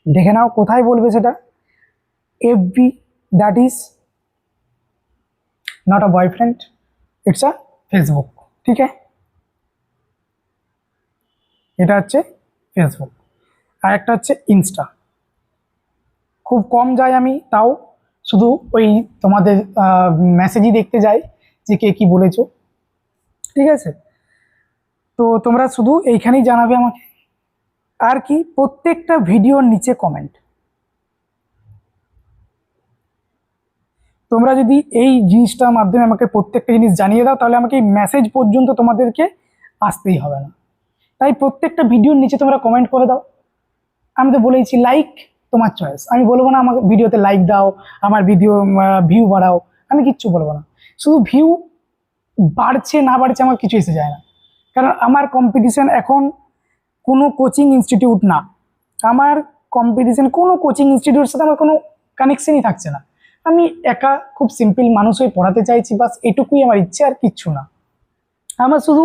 দেখে নাও, কোথায় বলবে সেটা। FB, that is not a boyfriend, it's a Facebook. ঠিক আছে, এটা হচ্ছে ফেসবুক। আর একটা হচ্ছে ইনস্টা। খুব কম যাই আমি, তাও শুধু ওই তোমাদের মেসেজই দেখতে যাই যে কে কি বলেছো। ঠিক আছে, তো তোমরা শুধু এইখানেই জানাবে আমাকে। আর কি, প্রত্যেকটা ভিডিওর নিচে কমেন্ট। তোমরা যদি এই জিনিসটার মাধ্যমে আমাকে প্রত্যেকটা জিনিস জানিয়ে দাও, তাহলে আমাকে এই মেসেজ পর্যন্ত তোমাদেরকে আসতেই হবে না। তাই প্রত্যেকটা ভিডিওর নিচে তোমরা কমেন্ট করে দাও। আমি তো বলেইছি লাইক তোমার চয়েস, আমি বলবো না আমাকে ভিডিওতে লাইক দাও, আমার ভিডিও ভিউ বাড়াও, আমি কিচ্ছু বলবো না। শুধু ভিউ বাড়ছে না বাড়ছে আমার কিছু এসে যায় না, কারণ আমার কম্পিটিশন এখন কোনো কোচিং ইনস্টিটিউট না। আমার কম্পিটিশন কোনো কোচিং ইনস্টিটিউটের সাথে আমার কোনো কানেকশনই থাকছে না। আমি একা খুব সিম্পল মানুষ হয়ে পড়াতে চাইছি, বাস এটুকুই আমার ইচ্ছে, আর কিচ্ছু না। আমার শুধু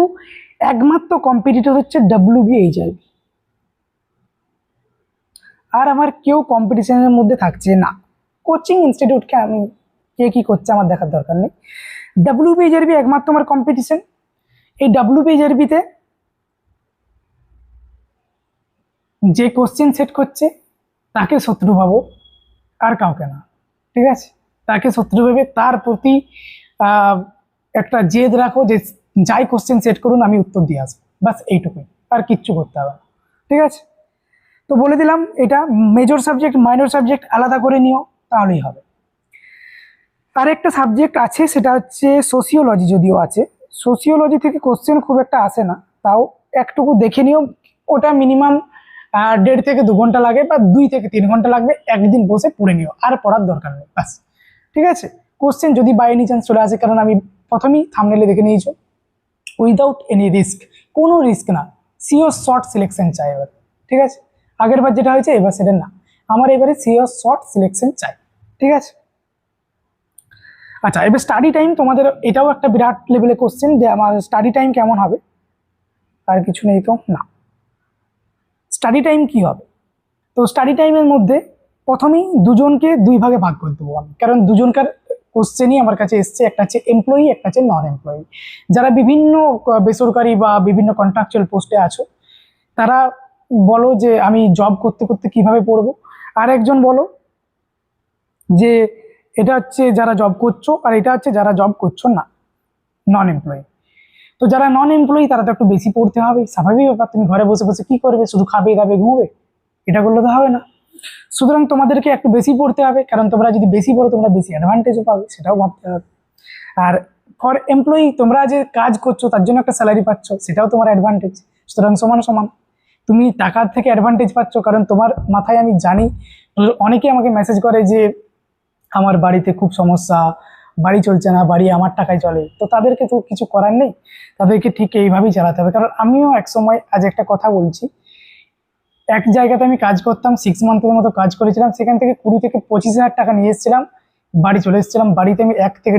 একমাত্র কম্পিটিটর হচ্ছে WBHRB, আর আমার কেউ কম্পিটিশনের মধ্যে থাকছে না। কোচিং ইনস্টিটিউটকে আমি কে কী করছে আমার দেখার দরকার নেই। WBHRB একমাত্র আমার কম্পিটিশন। এই WBHRBতে যে কোশ্চেন সেট করছে তাকে শত্রু ভাবো, আর কাউকে না। ঠিক আছে, তাকে শত্রু ভেবে তার প্রতি একটা জেদ রাখো যে যাই কোশ্চেন সেট করুন আমি উত্তর দিয়ে আসবো, বাস এইটুকুই, আর কিচ্ছু করতে হবে না। ঠিক আছে, তো বলে দিলাম এটা মেজর সাবজেক্ট মাইনর সাবজেক্ট আলাদা করে নিও, তাহলেই হবে। আর একটা সাবজেক্ট আছে সেটা হচ্ছে সোসিওলজি, যদিও আছে। সোসিওলজি থেকে কোশ্চেন খুব একটা আসে না, তাও একটুকু দেখে নিও। ওটা মিনিমাম 1.5 থেকে 2 ঘন্টা লাগে, বা 2 থেকে 3 ঘন্টা লাগবে, একদিন বসে পড়ে নিও, আর পড়ার দরকার নেই, বাস। ঠিক আছে, কোশ্চেন যদি বাই এনি চান্স চলে আসে, কারণ আমি প্রথমেই থাম্বনেলে দেখে নিয়েছো, উইদাউট এনি রিস্ক, কোনো রিস্ক না, সিওর শর্ট সিলেকশন চাই এবার। ঠিক আছে, আগের বার যেটা হয়েছে এবার সেটা না, আমার এবারে সিওর শর্ট সিলেকশন চাই। ঠিক আছে, আচ্ছা এবার স্টাডি টাইম, তোমাদের এটাও একটা বিরাট লেভেলে কোশ্চেন যে আমার স্টাডি টাইম কেমন হবে। আর কিছু নেই তো না, স্টাডি টাইম কি হবে? তো স্টাডি টাইমের মধ্যে প্রথমেই দুজনকে 2 ভাগে ভাগ করে দেবো আমি, কারণ দুজনকার কোশ্চেনই আমার কাছে এসছে, একটা হচ্ছে এমপ্লয়ি, একটা হচ্ছে নন এমপ্লয়ি। যারা বিভিন্ন বেসরকারি বা বিভিন্ন কন্ট্রাকচুয়াল পোস্টে আছো, তারা বলো যে আমি জব করতে করতে কিভাবে পড়বো। আর একজন বলো যে এটা হচ্ছে যারা জব করছো, আর এটা হচ্ছে যারা জব করছো না, নন এমপ্লয়ি। তো যারা নন এমপ্লয়ি তারা তো একটু বেশি পড়তে হবে, স্বাভাবিক ব্যাপার। তুমি ঘরে বসে বসে কি করবে, শুধু খাবে দাবে ঘুমোবে, এটা করলে তো হবে না। সুতরাং তোমাদেরকে একটু বেশি পড়তে হবে, কারণ তোমরা যদি বেশি পড়ো তোমরা বেশি অ্যাডভান্টেজও পাবে, সেটাও ভাবতে হবে। আর ফর এমপ্লয়ি, তোমরা যে কাজ করছো তার জন্য একটা স্যালারি পাচ্ছ, সেটাও তোমার অ্যাডভান্টেজ। সুতরাং সমান সমান তুমি টাকার থেকে অ্যাডভান্টেজ পাচ্ছ, কারণ তোমার মাথায় আমি জানি অনেকে আমাকে মেসেজ করে যে আমার বাড়িতে খুব সমস্যা, বাড়ি চলছে না, বাড়ি আমার টাকায় চলে। তো তাদেরকে তো কিছু করার নেই, তাদেরকে ঠিক এইভাবেই চালাতে হবে। কারণ আমিও এক সময়, আজ একটা কথা বলছি, এক জায়গাতে আমি কাজ করতাম, 6 মান্থের মতো কাজ করেছিলাম, সেখান থেকে 20 থেকে 25 হাজার টাকা নিয়ে এসেছিলাম, বাড়ি চলে এসেছিলাম। বাড়িতে আমি 1 থেকে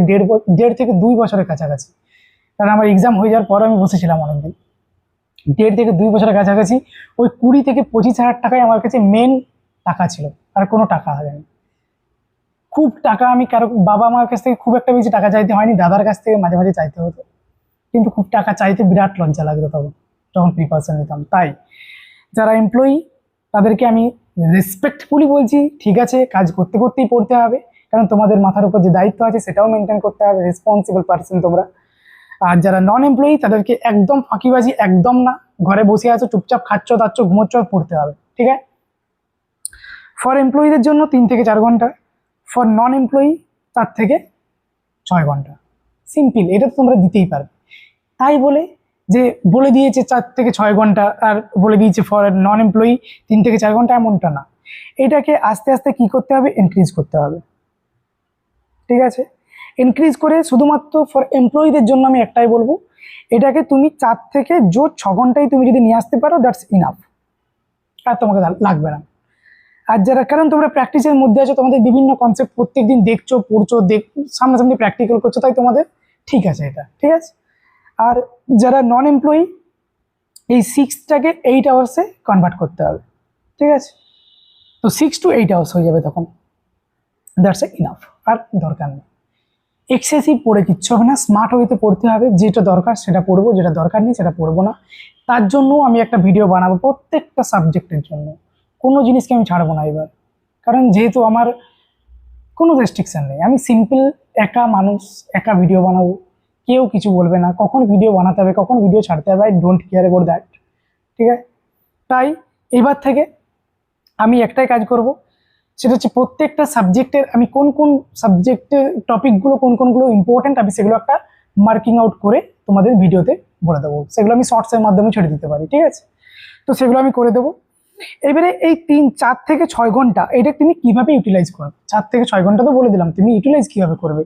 দেড় থেকে 2 বছরের কাছাকাছি, কারণ আমার এক্সাম হয়ে যাওয়ার পর আমি বসেছিলাম অনেকদিন, 1.5 থেকে 2 বছরের কাছাকাছি। ওই 20 থেকে 25 হাজার টাকাই আমার কাছে মেন টাকা ছিল, আর কোনো টাকা হয়নি। খুব টাকা আমি কারো বাবা মার কাছ থেকে খুব একটা বেশি টাকা চাইতে হয়নি, দাদার কাছ থেকে মাঝে মাঝে চাইতে হতো, কিন্তু খুব টাকা চাইতে বিরাট লজ্জা লাগতো তখন, যখন প্রিপারেশন নিতাম। তাই যারা এমপ্লয়ি তাদেরকে আমি রেসপেক্টফুলি বলছি, ঠিক আছে কাজ করতে করতেই পড়তে হবে, কারণ তোমাদের মাথার উপর যে দায়িত্ব আছে সেটাও মেনটেন করতে হবে, রেসপন্সিবল পার্সন তোমরা। আর যারা নন এমপ্লয়ি তাদেরকে একদম ফাঁকিবাজি একদম না, ঘরে বসে আছো চুপচাপ খাচ্ছ দাচ্ছ ঘুমোচ্ছ, পড়তে হবে। ঠিক আছে, ফর এমপ্লয়ীদের জন্য 3 থেকে 4 ঘন্টা, ফর নন এমপ্লয়ি 4 থেকে 6 ঘন্টা। সিম্পল, এটা তো তোমরা দিতেই পারবে। তাই বলে যে বলে দিয়েছে 4 থেকে 6 ঘন্টা, আর বলে দিয়েছে ফর নন এমপ্লয়ি 3 থেকে 4 ঘন্টা, এমনটা না। এটাকে আস্তে আস্তে কি করতে হবে, ইনক্রিজ করতে হবে। ঠিক আছে, ইনক্রিজ করে শুধুমাত্র ফর এমপ্লয়ীদের জন্য আমি একটাই বলবো, এটাকে তুমি 4 থেকে জোর 6 ঘন্টায় তুমি যদি নিয়ে আসতে পারো, দ্যাটস ইনাফ, আর তোমাকে লাগবে না। আর যারা, কারণ তোমরা প্র্যাকটিসের মধ্যে আছো, তোমাদের বিভিন্ন কনসেপ্ট প্রত্যেকদিন দেখছো পড়ছো, সামনাসামনি প্র্যাকটিক্যাল করছো, তাই তোমাদের ঠিক আছে এটা। ঠিক আছে, আর যারা নন এমপ্লয়ি, এই 6টাকে 8 আওয়ার্সে কনভার্ট করতে হবে, ঠিক আছে? তো 6 to 8 আওয়ার্স হয়ে যাবে তখন, দ্যাটস ইনাফ, আর দরকার নেই এক্সেসিভ পড়ে কিচ্ছু হবে না। স্মার্ট ওয়েতে পড়তে হবে, যেটা দরকার সেটা পড়বো, যেটা দরকার নেই সেটা পড়বো না। তার জন্য আমি একটা ভিডিও বানাবো প্রত্যেকটা সাবজেক্টের জন্য, কোনো জিনিসকে আমি ছাড়বো না এবার, কারণ যেহেতু আমার কোনো রেস্ট্রিকশন নেই, আমি সিম্পল একা মানুষ, একা ভিডিও বানাবো, কেউ কিছু বলবে না, কখন ভিডিও বানাতে হবে কখন ভিডিও ছাড়তে হবে, I don't care about that, ঠিক আছে? তাই এবার থেকে আমি একটাই কাজ করব, সেটা হচ্ছে প্রত্যেকটা সাবজেক্টের আমি কোন কোন সাবজেক্টের টপিকগুলো কোন কোনগুলো ইম্পর্টেন্ট, আমি সেগুলো একটা মার্কিং আউট করে তোমাদের ভিডিওতে বলে দেবো, সেগুলো আমি শর্টসের মাধ্যমে ছেড়ে দিতে পারি, ঠিক আছে? তো সেগুলো আমি করে দেবো। এবারে এই 4 থেকে 6 ঘন্টা এটা তুমি কিভাবে ইউটিলাইজ করবে, 4 থেকে 6 ঘন্টা তো বলে দিলাম, তুমি ইউটিলাইজ কিভাবে করবে।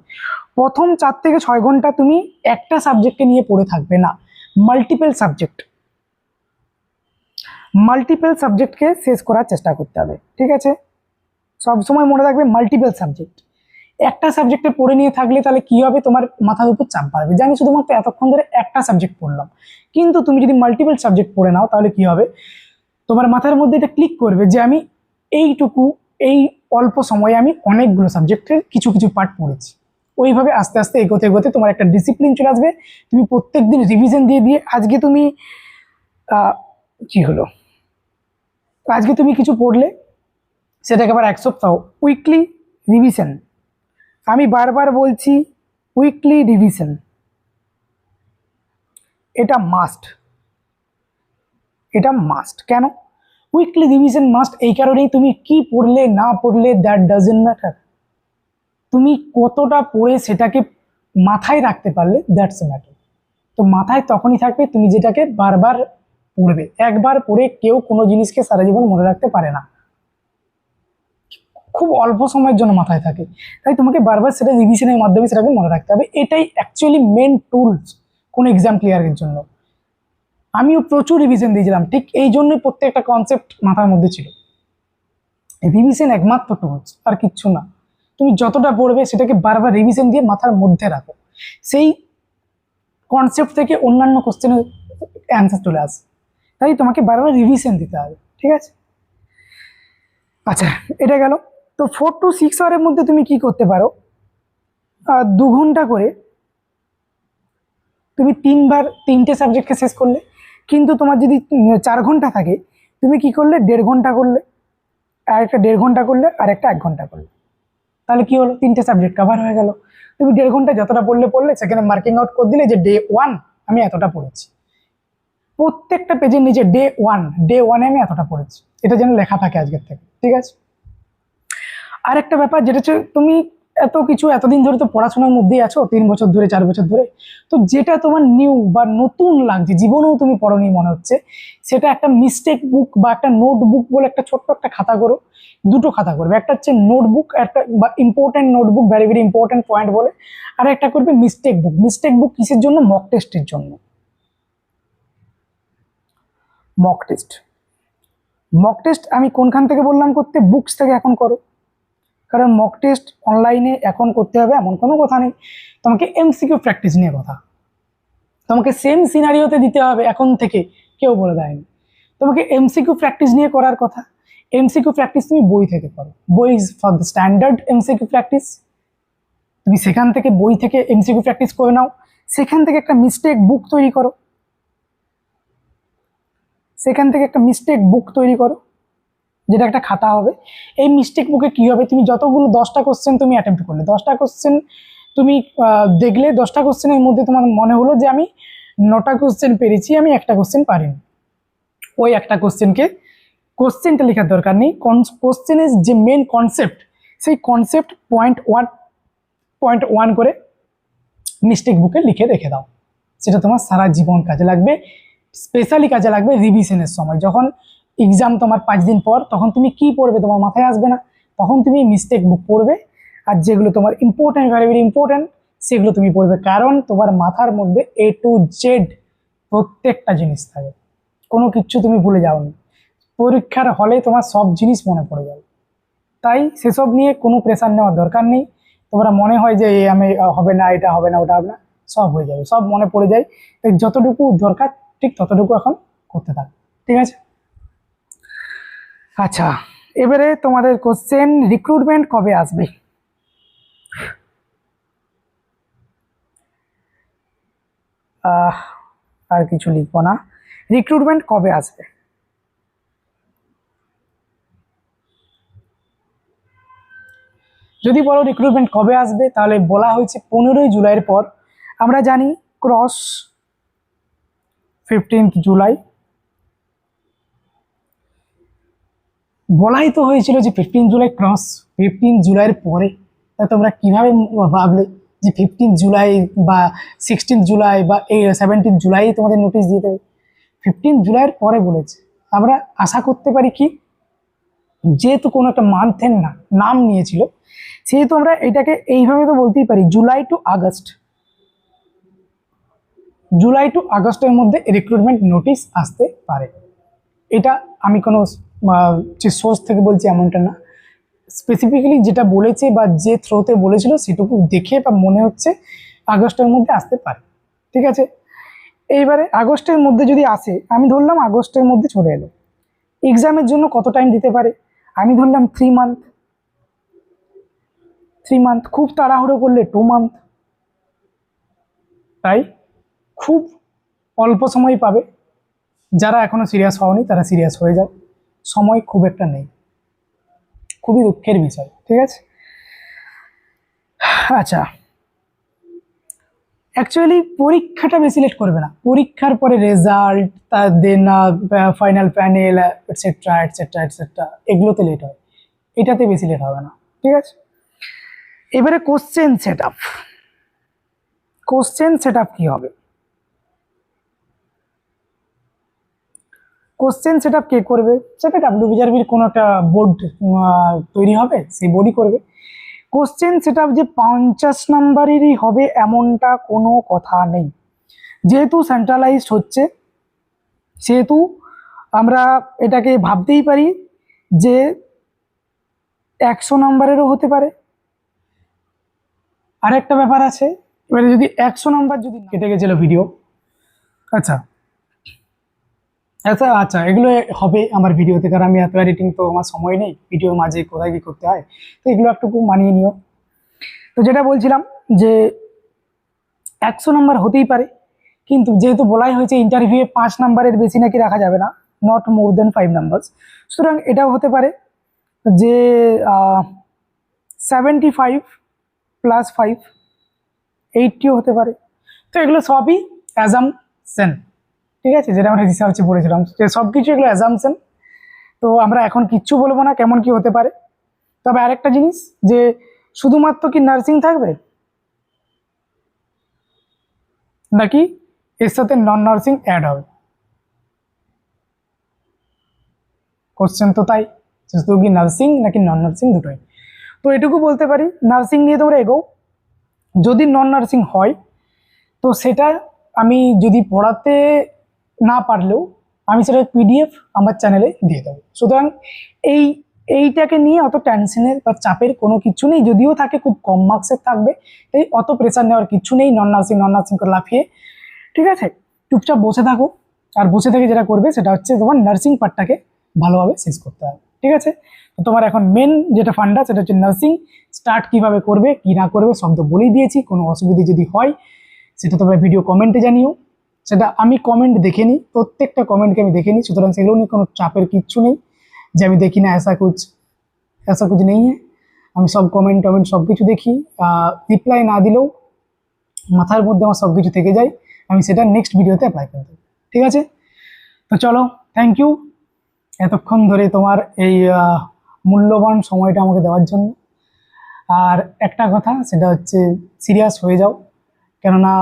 প্রথম 4 থেকে 6 ঘন্টা তুমি একটা সাবজেক্টকে নিয়ে পড়ে থাকবে না, মাল্টিপল সাবজেক্টকে শেষ করার চেষ্টা করতে হবে, ঠিক আছে? সবসময় মনে রাখবে মাল্টিপল সাবজেক্ট, একটা সাবজেক্টে পড়ে নিয়ে থাকলে তাহলে কি হবে, তোমার মাথার উপর চাপ বাড়বে যে আমি শুধুমাত্র এতক্ষণ ধরে একটা সাবজেক্ট পড়লাম। কিন্তু তুমি যদি মাল্টিপল সাবজেক্ট পড়ে নাও তাহলে কি হবে, তোমার মাথার মধ্যে এটা ক্লিক করবে যে আমি এইটুকু, এই অল্প সময়ে আমি অনেকগুলো সাবজেক্টের কিছু কিছু পার্ট পড়েছি। ওইভাবে আস্তে আস্তে এগোতে এগোতে তোমার একটা ডিসিপ্লিন চলে আসবে, তুমি প্রত্যেকদিন রিভিশন দিয়ে দিয়ে আজকে তুমি কি হলো, আজকে তুমি কিছু পড়লে সেটাকে আবার 1 সপ্তাহ উইকলি রিভিশন, আমি বারবার বলছি উইকলি রিভিশন, এটা মাস্ট, এটা মাস্ট। কেন উইকলি রিভিশন মাস্ট? এই কারণেই তুমি কি পড়লে না পড়লে দ্যাট ডাজন্ট ম্যাটার, তুমি কতটা পড়ে সেটাকে মাথায় রাখতে পারলে দ্যাটস ম্যাটার। তো মাথায় তখনই থাকবে তুমি যেটাকে বারবার পড়বে, একবার পড়ে কেউ কোনো জিনিসকে সারা জীবন মনে রাখতে পারে না, খুব অল্প সময়ের জন্য মাথায় থাকে, তাই তোমাকে বারবার সেটা রিভিশনের মাধ্যমে সেটাকে মনে রাখতে হবে। এটাই অ্যাকচুয়ালি মেন টুলস কোন এক্সাম ক্লিয়ারের জন্য। আমিও প্রচুর রিভিশন দিয়েছিলাম, ঠিক এই জন্যই প্রত্যেকটা কনসেপ্ট মাথার মধ্যে ছিল। রিভিশন একমাত্র টুলস, আর কিচ্ছু না। তুমি যতটা পড়বে সেটাকে বারবার রিভিশন দিয়ে মাথার মধ্যে রাখো, সেই কনসেপ্ট থেকে অন্যান্য কোশ্চেনের অ্যান্সার চলে আসে, তাই তোমাকে বারবার রিভিশন দিতে হবে, ঠিক আছে? আচ্ছা, এটা গেল। তো 4 to 6 আওয়ারের মধ্যে তুমি কি করতে পারো, 2 ঘন্টা করে তুমি 3বার 3টে সাবজেক্টকে শেষ করলে, কিন্তু তোমার যদি 4 ঘন্টা থাকে তুমি কি করলে 1.5 ঘন্টা করলে, আর একটা 1.5 ঘন্টা করলে, আর একটা 1 ঘন্টা করলে, তাহলে কি হলো, 3টে সাবজেক্ট কভার হয়ে গেল। তুমি 1.5 ঘন্টা যতটা পড়লে সেখানে মার্কিং আউট করে দিলে যে ডে 1 আমি এতটা পড়েছি, প্রত্যেকটা পেজের নিচে ডে 1 আমি এতটা পড়েছি, এটা যেন লেখা থাকে আজকের থেকে, ঠিক আছে? আর একটা ব্যাপার যেটা হচ্ছে, তুমি এত কিছু এতদিন ধরে তো পড়াশোনার মধ্যেই আছো, 3 বছর ধরে 4 বছর ধরে, তো যেটা তোমার নিউ বা নতুন লাগছে, জীবনেও তুমি পড়োনি মনে হচ্ছে, সেটা একটা মিস্টেক বুক বা একটা নোটবুক বলে একটা ছোট্ট একটা খাতা করো, 2টো খাতা করবে, একটা হচ্ছে নোটবুক, একটা বা important notebook, very very important point বলে, আর একটা করবে মিস্টেক বুক কিসের জন্য, মক টেস্টের জন্য। মক টেস্ট আমি কোনখান থেকে বললাম করতে, বুকস থেকে এখন করো, কারণ মক টেস্ট অনলাইনে এখন করতে হবে এমন কোনো কথা নেই, তোমাকে এমসিকিউ প্র্যাকটিস নিয়ে কথা, তোমাকে সেম সিনারিওতে দিতে হবে এখন থেকে, কেউ বলে দেয়নি, তোমাকে এমসিকিউ প্র্যাকটিস নিয়ে করার কথা। এমসিকিউ প্র্যাকটিস তুমি বই থেকে করো, বই is for the standard MCQ practice, তুমি সেখান থেকে বই থেকে এমসিকিউ প্র্যাকটিস করে নাও, সেখান থেকে একটা মিস্টেক বুক তৈরি করো, যেটা একটা খাতা হবে। এই মিস্টেক বুকে কি হবে, তুমি যতগুলো 10টা কোশ্চেন তুমি অ্যাটেম্প্ট করলে, 10টা কোশ্চেন তুমি দেখলে, 10টা কোশ্চেনের মধ্যে তোমার মনে হলো যে আমি 9টা কোশ্চেন পেরেছি, আমি একটা কোশ্চেন পারিনি, ওই একটা কোশ্চেনটা লেখার দরকার নেই, কোশ্চেনের যে মেন কনসেপ্ট, সেই কনসেপ্ট পয়েন্ট 1 করে মিস্টেক বুকে লিখে রেখে দাও, সেটা তোমার সারা জীবন কাজে লাগবে, স্পেশালি কাজে লাগবে রিভিশনের সময়, যখন এক্সাম তোমার 5 দিন পর, তখন তুমি কি পড়বে তোমার মাথায় আসবে না, তখন তুমি মিস্টেক বুক পড়বে, আর যেগুলো তোমার ইম্পর্টেন্ট, ভেরি ভেরি ইম্পর্টেন্ট, সেগুলো তুমি পড়বে, কারণ তোমার মাথার মধ্যে A to Z প্রত্যেকটা জিনিস থাকে, কোনো কিচ্ছু তুমি ভুলে যাওনি, পরীক্ষার হলে তোমার সব জিনিস মনে পড়ে যাবে। তাই সেসব নিয়ে কোনো প্রেশার নেওয়ার দরকার নেই, তোমরা মনে হয় যে আমি হবে না, এটা হবে না, ওটা হবে না, সব হয়ে যাবে, সব মনে পড়ে যায়। তাই যতটুকু দরকার ঠিক ততটুকু এখন করতে থাক, ঠিক আছে? আচ্ছা, এবারে তোমাদের কোশ্চেন, রিক্রুটমেন্ট কবে আসবে? আর কিছু লিখবো না, রিক্রুটমেন্ট কবে আসবে? যদি বলো রিক্রুটমেন্ট কবে আসবে, তাহলে বলা হয়েছে 15ই জুলাইয়ের পর। আমরা জানি ক্রস 15 জুলাই, বলাই তো হয়েছিল যে 15 জুলাই ক্রস, 15 জুলাইয়ের পরে। তা তোমরা কিভাবে ভাবলে যে 15 জুলাই বা 16 জুলাই বা 17 জুলাই তোমাদের নোটিশ দিয়ে দেবে? 15 জুলাইয়ের পরে বলেছে। আমরা আশা করতে পারি কি, যেহেতু কোনো একটা মান্থের নাম নিয়েছিল, সেহেতু আমরা এটাকে এইভাবে তো বলতেই পারি July to August, July to আগস্টের মধ্যে রিক্রুটমেন্ট নোটিশ আসতে পারে। এটা আমি কোনো যে সোর্স থেকে বলছি এমনটা না, স্পেসিফিক্যালি যেটা বলেছে বা যে থ্রোতে বলেছিল সেটুকু দেখে বা মনে হচ্ছে আগস্টের মধ্যে আসতে পারে, ঠিক আছে? এইবারে আগস্টের মধ্যে যদি আসে, আমি ধরলাম আগস্টের মধ্যে চলে এলো, এক্সামের জন্য কত টাইম দিতে পারে? আমি ধরলাম 3 মান্থ, 3 মান্থ, খুব তাড়াহুড়ো করলে 2 মান্থ। তাই খুব অল্প সময় পাবে। যারা এখনো সিরিয়াস হওনি তারা সিরিয়াস হয়ে যাও, সময় খুব একটা নেই, খুবই দুঃখের বিষয়, ঠিক আছে? আচ্ছা, অ্যাকচুয়ালি পরীক্ষাটা বেশি লেট করবে না, পরীক্ষার পরে রেজাল্ট, তার then final panel, etcetera etcetera etcetera, এগুলোতে লেট হয়, এটাতে বেশি লেট হবে না, ঠিক আছে? এবারে question set up, question set up কি হবে? কোশ্চেন সেট আপ কে করবে? সেটা ডাব্লিউবিআরবির কোনো একটা বোর্ড তৈরি হবে, সেই বোর্ডই করবে। কোশ্চেন সেট আপ যে 50 নম্বরেরই হবে এমনটা কোনো কথা নেই। যেহেতু সেন্ট্রালাইজড হচ্ছে, সেহেতু আমরা এটাকে ভাবতেই পারি যে 100 নম্বরেরও হতে পারে। আরেকটা ব্যাপার আছে, এবারে যদি 100 নম্বর যদি কেটে গেছিল ভিডিও, আচ্ছা আচ্ছা আচ্ছা, এগুলো হবে আমার ভিডিওতে, কারণ আমি এত এডিটিং তো আমার সময় নেই, ভিডিওর মাঝে কোথায় কি করতে হয়, তো এগুলো একটু মানিয়ে নিও। তো যেটা বলছিলাম যে 100 নম্বর হতেই পারে, কিন্তু যেহেতু বলাই হয়েছে ইন্টারভিউয়ে 5 নম্বরের বেশি নাকি রাখা যাবে না, নট মোর দেন 5 নাম্বারস, সুতরাং এটাও হতে পারে যে 75 + 5, 80ও হতে পারে। তো এগুলো সবই অ্যাজামশন, ঠিক আছে? যেটা আমরা রিসার্চে পড়েছিলাম যে সব কিছু এগুলো অ্যাজামশন। তো আমরা এখন কিচ্ছু বলবো না কেমন কি হতে পারে। তবে আরেকটা জিনিস, যে শুধুমাত্র কি নার্সিং থাকবে, নাকি এর সাথে নন নার্সিং অ্যাড হবে? কোশ্চেন তো তাই, শুধু কি নার্সিং নাকি নন নার্সিং, দুটোই। তো এটুকু বলতে পারি, নার্সিং নিয়ে তোমরা এগো। যদি নন নার্সিং হয়, তো সেটা আমি যদি পড়াতে না পারলেও আমি সেটা পিডিএফ আমার চ্যানেলে দিয়ে দেবো। সুতরাং এই এইটাকে নিয়ে অত টেনশনের বা চাপের কোনো কিছু নেই, যদিও থাকে খুব কম মার্কসের থাকবে, তাই অত প্রেশার নেওয়ার কিছু নেই নন নার্সিং করে লাফিয়ে, ঠিক আছে? চুপচাপ বসে থাকো, আর বসে থেকে যেটা করবে সেটা হচ্ছে তোমার নার্সিং পার্টটাকে ভালোভাবে শেষ করতে হবে, ঠিক আছে? তো তোমার এখন মেন যেটা ফান্ডা সেটা হচ্ছে নার্সিং। স্টার্ট কিভাবে করবে কি না করবে সব তো বলেই দিয়েছি। কোনো অসুবিধা যদি হয় সেটা তোমরা ভিডিও কমেন্টে জানিও, সেটা আমি কমেন্ট দেখে নিই, প্রত্যেকটা কমেন্টকে আমি দেখে নিই, সুতরাং সেগুলো নিয়ে কোনো চাপের কিচ্ছু নেই যে আমি দেখি না, ऐसा कुछ नहीं है। আমি সব কমেন্ট সব কিছু দেখি, রিপ্লাই না দিলেও মাথার মধ্যে আমার সব কিছু থেকে যায়, আমি সেটা নেক্সট ভিডিওতে অ্যাপ্লাই করে দেবো, ঠিক আছে? তো চলো, থ্যাংক ইউ এতক্ষণ ধরে তোমার এই মূল্যবান সময়টা আমাকে দেওয়ার জন্য। আর একটা কথা, সেটা হচ্ছে সিরিয়াস হয়ে যাও, কেননা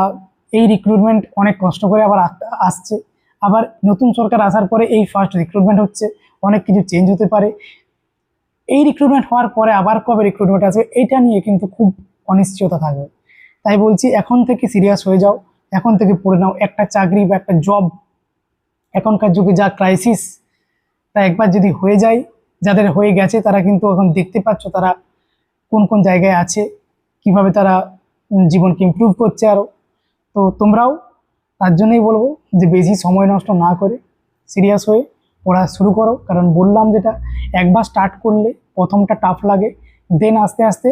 এই রিক্রুটমেন্ট অনেক কষ্ট করে আবার আসছে, আবার নতুন সরকার আসার পরে এই ফার্স্ট রিক্রুটমেন্ট হচ্ছে, অনেক কিছু চেঞ্জ হতে পারে। এই রিক্রুটমেন্ট হওয়ার পরে আবার কবে রিক্রুটমেন্ট আসবে এটা নিয়ে কিন্তু খুব অনিশ্চয়তা থাকবে। তাই বলছি এখন থেকে সিরিয়াস হয়ে যাও, এখন থেকে পড়ে নাও একটা চাকরি বা একটা জব। এখনকার যুগে যা ক্রাইসিস, তা একবার যদি হয়ে যায়, যাদের হয়ে গেছে তারা কিন্তু এখন দেখতে পাচ্ছ তারা কোন কোন জায়গায় আছে, কিভাবে তারা জীবনকে ইমপ্রুভ করছে আরও। তো তোমরাও তার জন্যই বলবো যে বেশি সময় নষ্ট না করে সিরিয়াস হয়ে পড়া শুরু করো, কারণ বললাম যেটা একবার স্টার্ট করলে প্রথমটা টাফ লাগে, দেন আস্তে আস্তে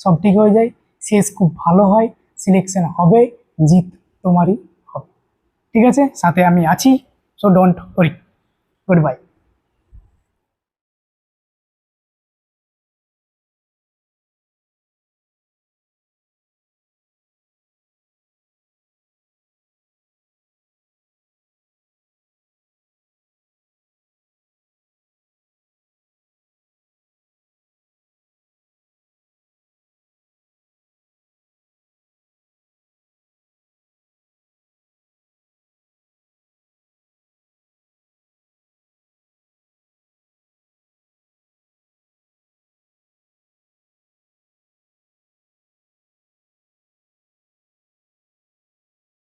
সব ঠিক হয়ে যায়, শেষ খুব ভালো হয়, সিলেকশন হবে, জিত তোমারই হবে। ঠিক আছে, সাথে আমি আছি, so don't worry. Good bye.